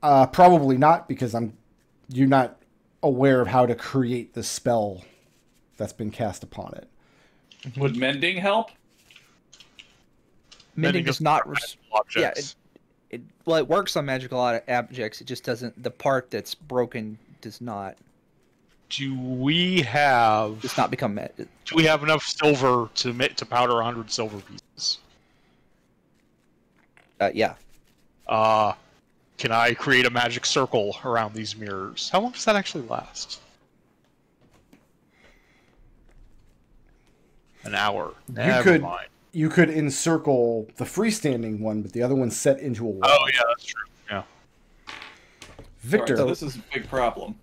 Probably not, because you're not aware of how to create the spell that's been cast upon it. Would mending help? Mending does not... Yeah, Objects. it works on magical objects. It just doesn't... The part that's broken does not... Do we have... Does not become... Do we have enough silver to powder 100 silver pieces? Yeah. Can I create a magic circle around these mirrors? How long does that actually last? An hour. Never mind. You could encircle the freestanding one, but the other one's set into a wall. Oh, yeah, that's true. Yeah. Victor. Right, so this is a big problem.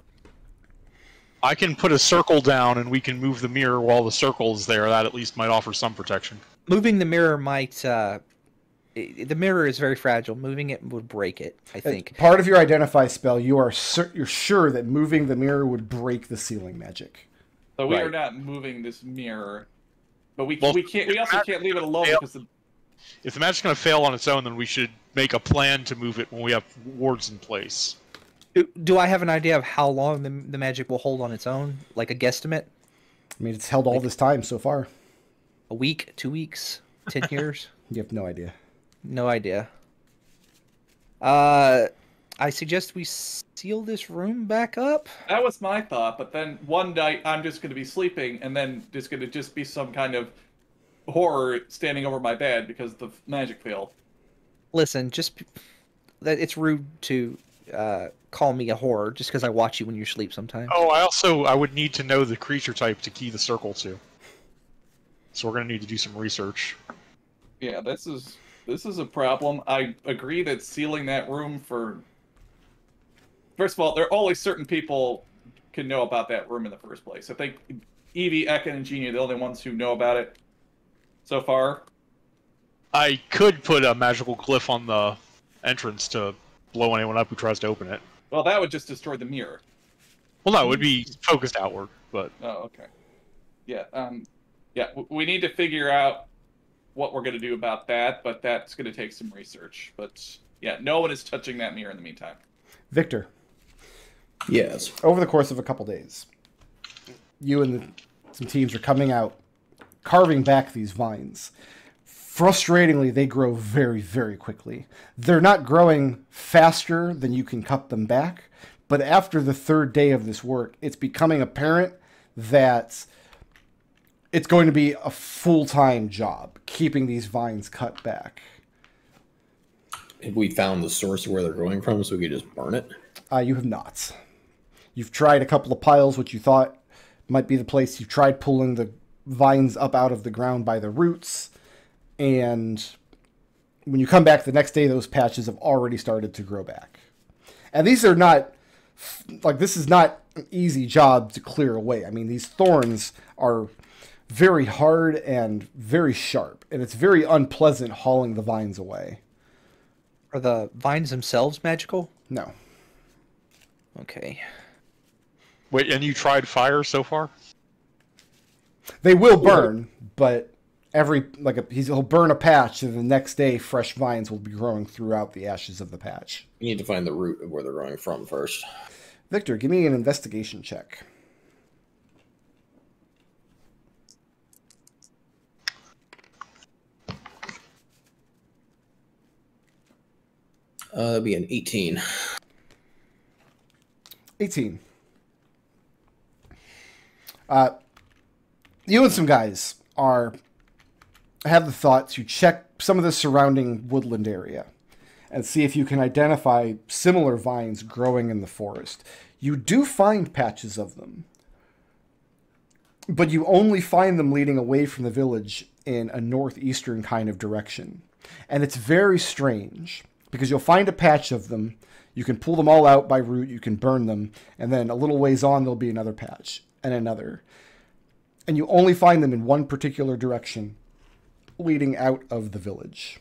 I can put a circle down and we can move the mirror while the circle is there. That at least might offer some protection. Moving the mirror might The mirror is very fragile. Moving it would break it, I think. Part of your identify spell, you're sure that moving the mirror would break the sealing magic. So we are not moving this mirror, but we can't. We also can't leave it alone because if the magic's going to fail on its own, then we should make a plan to move it when we have wards in place. Do I have an idea of how long the magic will hold on its own? Like a guesstimate? I mean, it's held all this time so far. A week, 2 weeks, 10 years? You have no idea. No idea. I suggest we seal this room back up. that was my thought. But then one night I'm just going to be sleeping, and then there's going to just be some kind of horror standing over my bed because the magic failed. Listen, it's rude to call me a horror just because I watch you when you sleep sometimes. Oh, I would need to know the creature type to key the circle to. So we're going to need to do some research. Yeah, this is a problem. I agree that sealing that room for... First of all, there are only certain people can know about that room in the first place. I think Evie, Ekon, and Eugenia are the only ones who know about it so far. I could put a magical glyph on the entrance to blow anyone up who tries to open it. Well, that would just destroy the mirror. Well, no, it would be focused outward, but... Oh, okay. Yeah, we need to figure out what we're going to do about that, but that's going to take some research. But, yeah, no one is touching that mirror in the meantime. Victor. Yes. Over the course of a couple days, you and some teams are coming out, carving back these vines. Frustratingly, they grow very, very quickly. They're not growing faster than you can cut them back, but after the third day of this work, it's becoming apparent that it's going to be a full-time job keeping these vines cut back. Have we found the source of where they're growing from so we could just burn it? You have not. You've tried a couple of piles, which you thought might be the place. You've tried pulling the vines up out of the ground by the roots, and when you come back the next day, those patches have already started to grow back. And these are not, this is not an easy job to clear away. I mean, these thorns are very hard and very sharp, and it's very unpleasant hauling the vines away. Are the vines themselves magical? No. Okay. Wait, and you tried fire so far? They will burn, but he'll burn a patch, and the next day fresh vines will be growing throughout the ashes of the patch. We need to find the root of where they're growing from first. Victor, give me an investigation check. That'd be an 18. 18. You and some guys have the thought to check some of the surrounding woodland area and see if you can identify similar vines growing in the forest. You do find patches of them, but you only find them leading away from the village in a northeastern kind of direction. And it's very strange, because you'll find a patch of them, you can pull them all out by root, you can burn them, and then a little ways on there'll be another patch, and another. And you only find them in one particular direction, leading out of the village.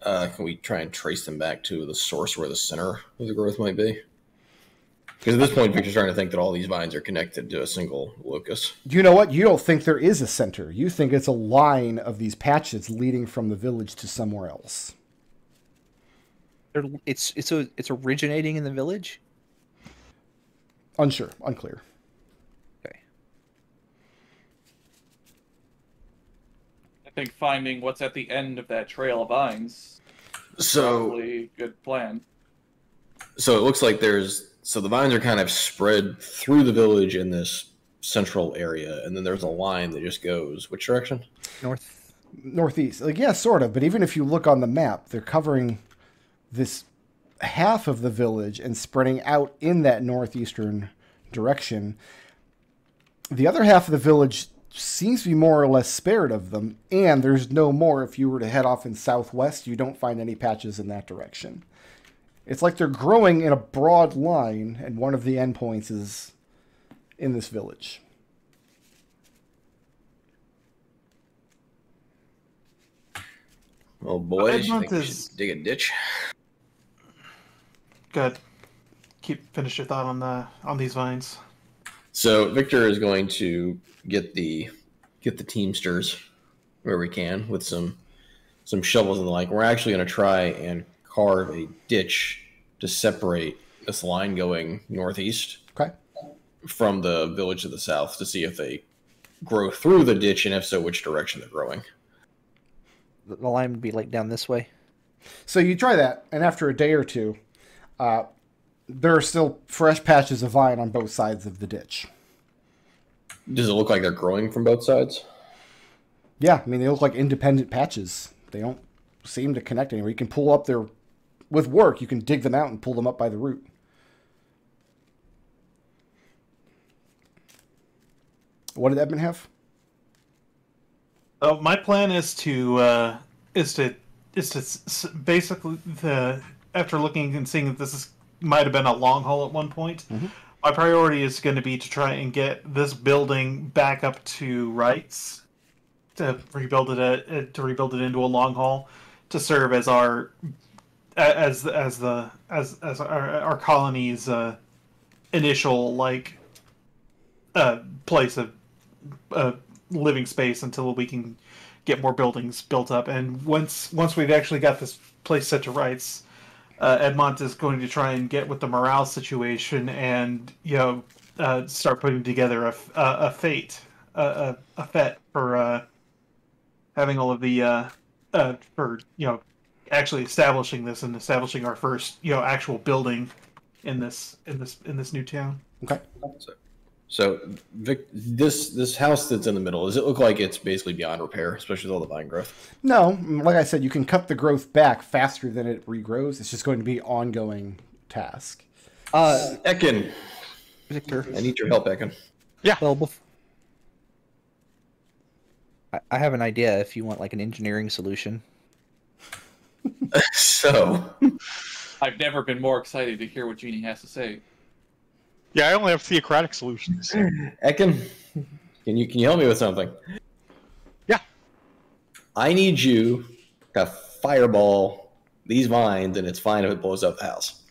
Can we try and trace them back to the source where the center of the growth might be? Because at this point, Victor's trying to think that all these vines are connected to a single locus. You know what? You don't think there is a center. You think it's a line of these patches leading from the village to somewhere else. It's originating in the village? Unsure. Unclear. Okay. I think finding what's at the end of that trail of vines is probably a good plan. So it looks like so the vines are kind of spread through the village in this central area, and then there's a line that just goes which direction? Northeast. Yeah, sort of. But even if you look on the map, they're covering this half of the village and spreading out in that northeastern direction. The other half of the village seems to be more or less spared of them, and there's no more. If you were to head off in southwest, you don't find any patches in that direction. It's like they're growing in a broad line, and one of the endpoints is in this village. Oh, boys, you Edmont think we should dig a ditch? Good. Finish your thought on these vines. So Victor is going to get the teamsters where we can with some shovels and the like. We're actually going to try and carve a ditch to separate this line going northeast from the village to the south to see if they grow through the ditch, and if so, which direction they're growing. The line would be like down this way. So you try that, and after a day or two, there are still fresh patches of vine on both sides of the ditch. Does it look like they're growing from both sides? Yeah, I mean, they look like independent patches. They don't seem to connect anywhere. You can pull up their... With work, you can dig them out and pull them up by the root. What did Edmund have? My plan is to basically after looking and seeing that might have been a long haul at one point. Mm-hmm. My priority is going to be to try and get this building back up to rights, to rebuild it into a long haul, to serve as our colony's initial place of living space until we can get more buildings built up. And once we've actually got this place set to rights, Edmont is going to try and get with the morale situation and start putting together a fete for having all of the for actually establishing this and establishing our first actual building in this new town. Okay. So Vic, this house that's in the middle, does it look like it's basically beyond repair, especially with all the vine growth? No, like I said, you can cut the growth back faster than it regrows. It's just going to be an ongoing task. Ekon. Victor. I need your help, Ekon. Yeah. Well, I have an idea if you want like an engineering solution. So. I've never been more excited to hear what Jeannie has to say. Yeah, I only have theocratic solutions. Ekon, can you help me with something? Yeah. I need you to fireball these vines, and it's fine if it blows up the house.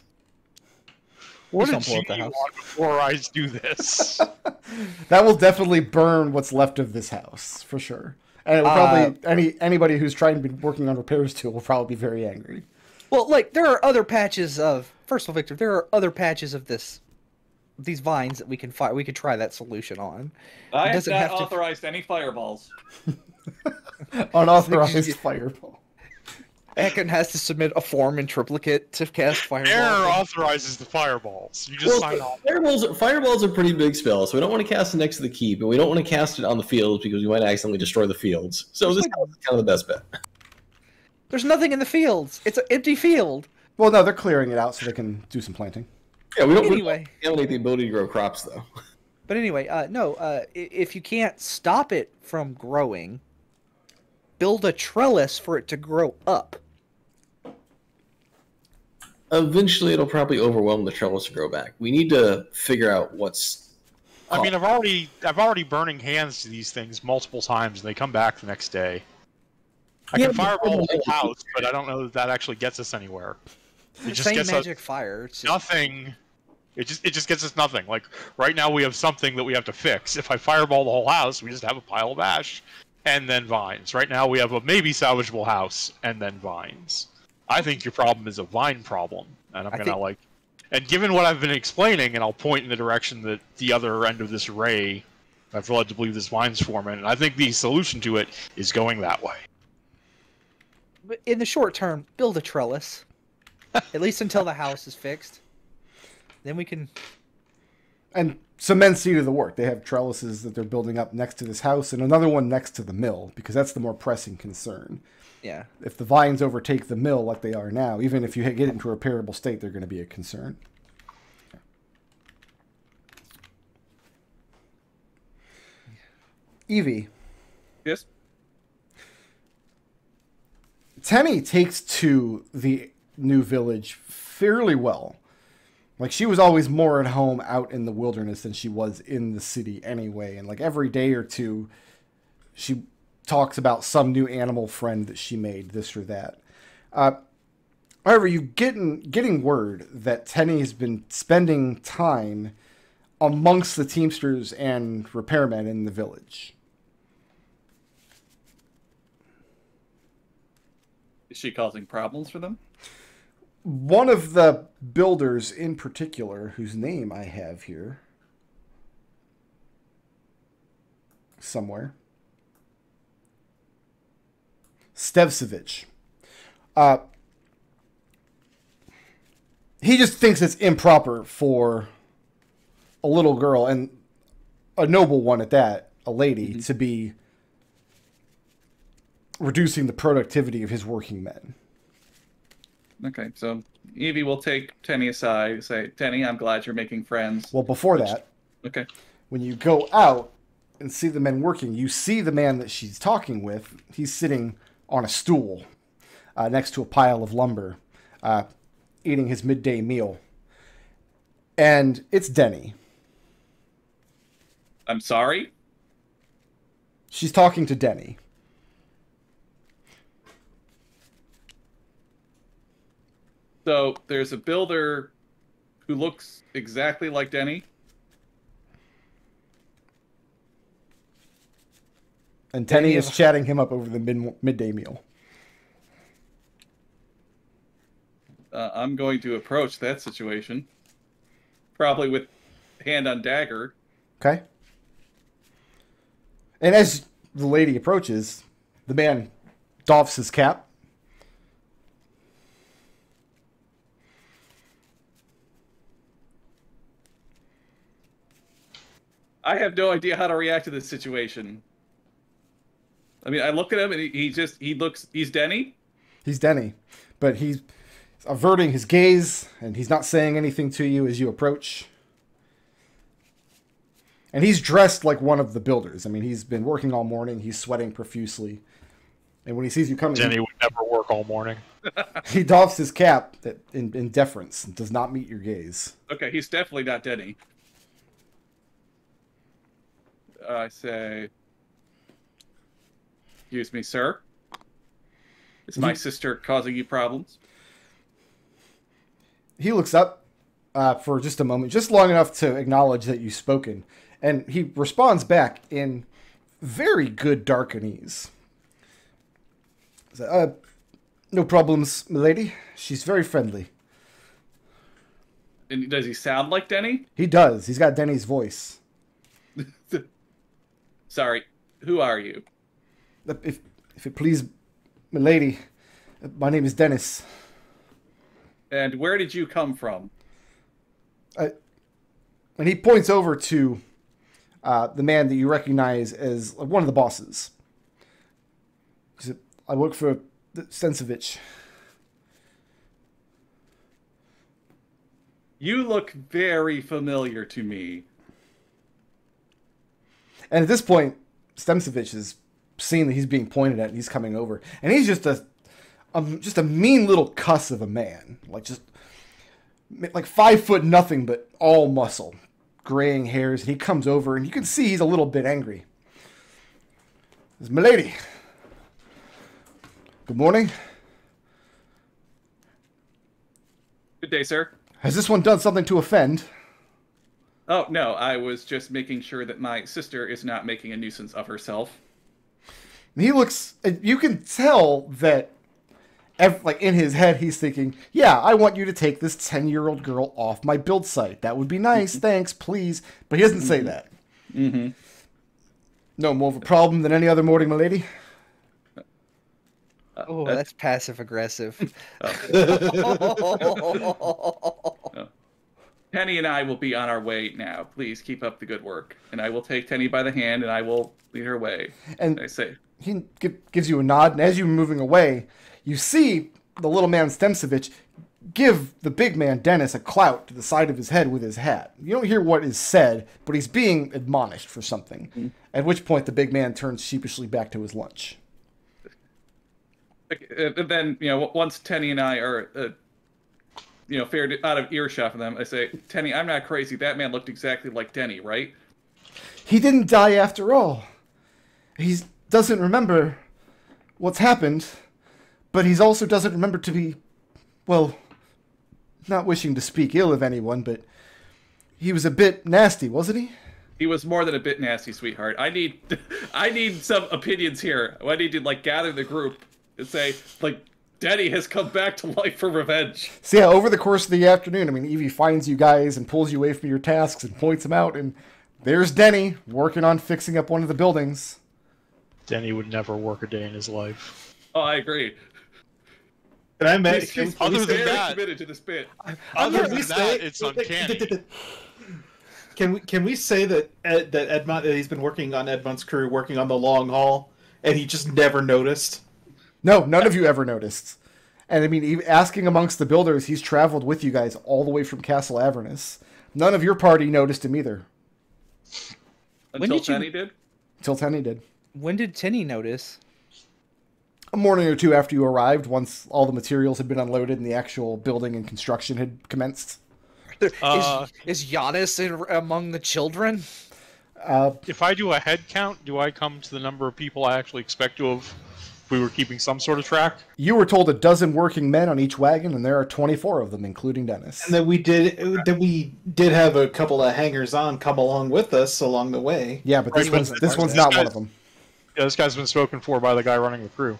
What did you want before I do this? That will definitely burn what's left of this house, for sure. And it will probably anybody who's trying to be working on repairs to it will probably be very angry. Well, there are other patches of... First of all, Victor, there are other patches of these vines that we can we could try that solution on. I have not authorized any fireballs. Unauthorized fireball. Ekon has to submit a form in triplicate to cast fireball. Error authorizes the fireballs. You just sign off. Fireballs are pretty big spells, so we don't want to cast it next to the keep, and we don't want to cast it on the fields because we might accidentally destroy the fields. So this is kind of the best bet. There's nothing in the fields. It's an empty field. Well, no, they're clearing it out so they can do some planting. Yeah, we don't eliminate the ability to grow crops, though. But anyway, if you can't stop it from growing, build a trellis for it to grow up. Eventually, it'll probably overwhelm the trellis to grow back. We need to figure out what's... I mean, I've already burning hands to these things multiple times, and they come back the next day. I can fireball the whole house, but I don't know that actually gets us anywhere. It just gets magic fire. It's just... nothing. It just gets us nothing. Like right now, we have something that we have to fix. If I fireball the whole house, we just have a pile of ash, and then vines. Right now, we have a maybe salvageable house, and then vines. I think your problem is a vine problem, and and given what I've been explaining, and I'll point in the direction that the other end of this array, I've led to believe this vine's forming, and I think the solution to it is going that way. But in the short term, build a trellis, at least until the house is fixed. Then we can... And some men see to the work. They have trellises that they're building up next to this house, and another one next to the mill, because that's the more pressing concern. Yeah. If the vines overtake the mill like they are now, even if you get it into a repairable state, they're going to be a concern. Yeah. Evie. Yes? Tenny takes to the new village fairly well. Like, she was always more at home out in the wilderness than she was in the city anyway. And, like, every day or two, she talks about some new animal friend that she made, this or that. However, you getting word that Tenny has been spending time amongst the Teamsters and repairmen in the village. Is she causing problems for them? One of the builders in particular, whose name I have here somewhere, Stevsevich. He just thinks it's improper for a little girl, and a noble one at that, a lady, to be reducing the productivity of his working men. Okay, so Evie will take Tenny aside and say, Tenny, I'm glad you're making friends. Well, before that, okay, when you go out and see the men working, you see the man that she's talking with. He's sitting on a stool next to a pile of lumber, eating his midday meal. And it's Denny. I'm sorry? She's talking to Denny. So there's a builder who looks exactly like Denny. And Denny is chatting him up over the midday meal. I'm going to approach that situation. Probably with hand on dagger. Okay. And as the lady approaches, the man doffs his cap. I have no idea how to react to this situation. I mean, I look at him and he's Denny? He's Denny. But he's averting his gaze, and he's not saying anything to you as you approach. And he's dressed like one of the builders. I mean, he's been working all morning. He's sweating profusely. And when he sees you coming... Denny would never work all morning. He doffs his cap in deference and does not meet your gaze. Okay, he's definitely not Denny. I say... Excuse me, sir? Is my sister causing you problems? He looks up for just a moment, just long enough to acknowledge that you've spoken. And he responds back in very good Darkanese. No problems, milady. She's very friendly. And does he sound like Denny? He does. He's got Denny's voice. Sorry, who are you? If it please, milady, my name is Dennis. And where did you come from? And he points over to the man that you recognize as one of the bosses. He said, I work for Stensevich. You look very familiar to me. And at this point, Stensevich is seeing that he's being pointed at, and he's coming over. And he's just a mean little cuss of a man. Like 5 foot nothing, but all muscle. Graying hairs. And he comes over, and you can see he's a little bit angry. He says, milady. Good morning. Good day, sir. Has this one done something to offend? Oh, no, I was just making sure that my sister is not making a nuisance of herself. He looks... You can tell that, in his head, he's thinking, yeah, I want you to take this 10-year-old girl off my build site. That would be nice. Thanks, please. But he doesn't say that. Mm-hmm. No more of a problem than any other morning, my lady. Oh, that's passive-aggressive. Tenny and I will be on our way now. Please keep up the good work. And I will take Tenny by the hand, and I will lead her away. And I say, he gives you a nod, and as you're moving away, you see the little man Stensevich give the big man Dennis a clout to the side of his head with his hat. You don't hear what is said, but he's being admonished for something. Mm-hmm. At which point the big man turns sheepishly back to his lunch. Then, once Tenny and I are... fared out of earshot from them, I say, Tenny, I'm not crazy. That man looked exactly like Denny, right? He didn't die after all. He's doesn't remember what's happened, but he also doesn't remember to be, well, not wishing to speak ill of anyone, but he was a bit nasty, wasn't he? He was more than a bit nasty, sweetheart. I need some opinions here. I need to gather the group and say Denny has come back to life for revenge. So yeah, over the course of the afternoon, I mean, Evie finds you guys and pulls you away from your tasks and points them out, and there's Denny working on fixing up one of the buildings. Denny would never work a day in his life. Oh, I agree. And I met He's other than very that, committed to this bit. Other than that, it's uncanny. Can we say that Edmont, he's been working on Edmont's crew, working on the long haul, and he just never noticed? No, none of you ever noticed. And I mean, even asking amongst the builders, he's traveled with you guys all the way from Castle Avernus. None of your party noticed him either. Until Tenny did? Until Tenny did. When did Tenny notice? A morning or two after you arrived, once all the materials had been unloaded and the actual building and construction had commenced. Is Giannis among the children? If I do a head count, do I come to the number of people I actually expect to have if we were keeping some sort of track? You were told 12 working men on each wagon, and there are 24 of them, including Dennis. And that we did have a couple of hangers-on come along with us along the way. Yeah, but this one's not one of them. Yeah, this guy's been spoken for by the guy running the crew.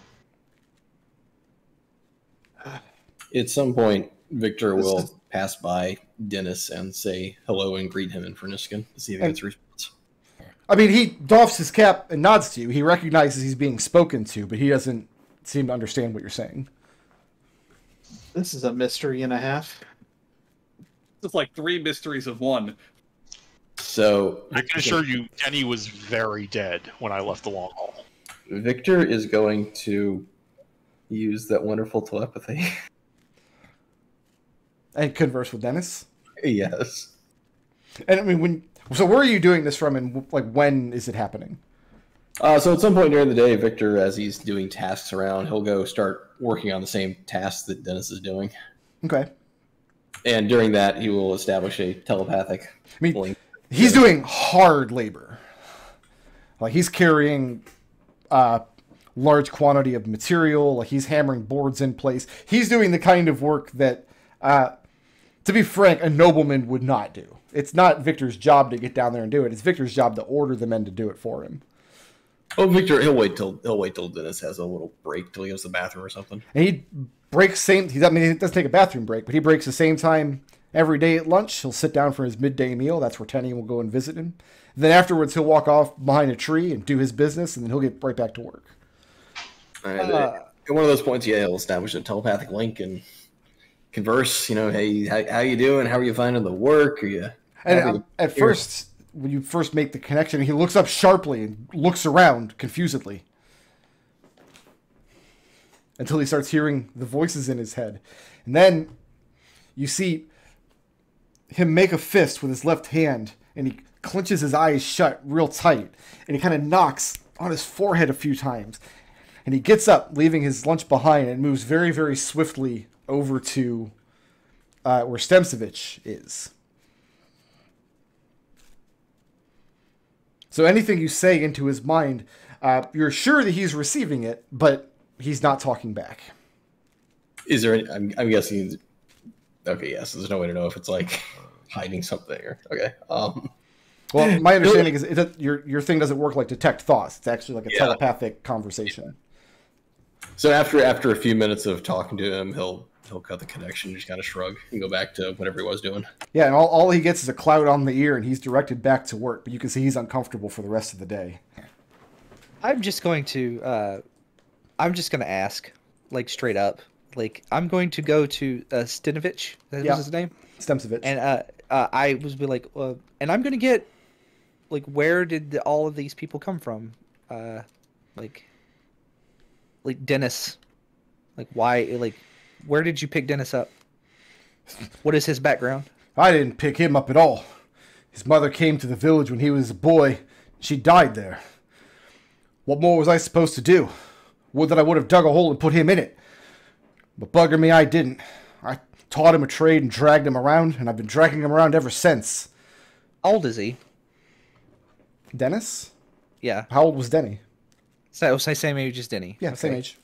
At some point, Victor will pass by Dennis and say hello and greet him in Ferniskin to see if he gets a response. I mean, he doffs his cap and nods to you. He recognizes he's being spoken to, but he doesn't seem to understand what you're saying. This is a mystery and a half. It's like 3 mysteries of one. So I can assure you, Denny was very dead when I left the long haul. Victor is going to use that wonderful telepathy. And converse with Dennis? Yes. And I mean, so where are you doing this from, and when is it happening? So at some point during the day, Victor, as he's doing tasks around, he'll go start working on the same tasks that Dennis is doing. Okay. And during that, he will establish a telepathic link. He's doing hard labor. Like, he's carrying large quantity of material. Like, he's hammering boards in place. He's doing the kind of work that, to be frank, a nobleman would not do. It's not Victor's job to get down there and do it. It's Victor's job to order the men to do it for him. Oh, Victor, he'll wait till Dennis has a little break till he goes to the bathroom or something. And he breaks he doesn't take a bathroom break, but he breaks the same time every day at lunch. He'll sit down for his midday meal. That's where Tenny will go and visit him. And then afterwards, he'll walk off behind a tree and do his business, and then he'll get right back to work. All right. At one of those points, yeah, he'll establish a telepathic link and converse. You know, hey, how you doing? How are you finding the work? Are you? And at first, when you first make the connection, he looks up sharply and looks around confusedly until he starts hearing the voices in his head. And then you see him make a fist with his left hand, and he clenches his eyes shut real tight, and he kind of knocks on his forehead a few times. And he gets up, leaving his lunch behind, and moves very, very swiftly over to where Stemcevich is. So anything you say into his mind, you're sure that he's receiving it, but he's not talking back. Is there any, I'm guessing... Okay, yes, there's no way to know if it's like hiding something or... Okay. Well, my understanding is your thing doesn't work like detect thoughts. It's actually like a telepathic conversation. So after a few minutes of talking to him, he'll cut the connection, just kind of shrug, and go back to whatever he was doing. Yeah, and all he gets is a cloud on the ear, and he's directed back to work. But you can see he's uncomfortable for the rest of the day. I'm just going to ask, like, straight up. Like, I'm going to go to Stinovich. That was his name? Stemcevich. And I was be like, and I'm going to get, like, where did all of these people come from? Like Dennis. Like, why, like, where did you pick Dennis up? What is his background? I didn't pick him up at all. His mother came to the village when he was a boy. She died there. What more was I supposed to do? Would that I would have dug a hole and put him in it. But bugger me, I didn't. I taught him a trade and dragged him around, and I've been dragging him around ever since. How old is he? Dennis? Yeah. How old was Denny? So say same age as Denny. Yeah, same age.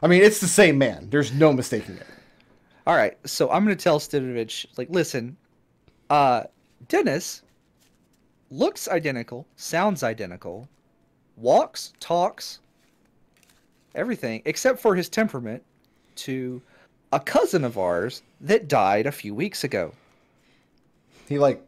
I mean, it's the same man. There's no mistaking it. All right, so I'm going to tell Stinovich, like, listen, Dennis looks identical, sounds identical, walks, talks, everything, except for his temperament, to a cousin of ours that died a few weeks ago. He, like,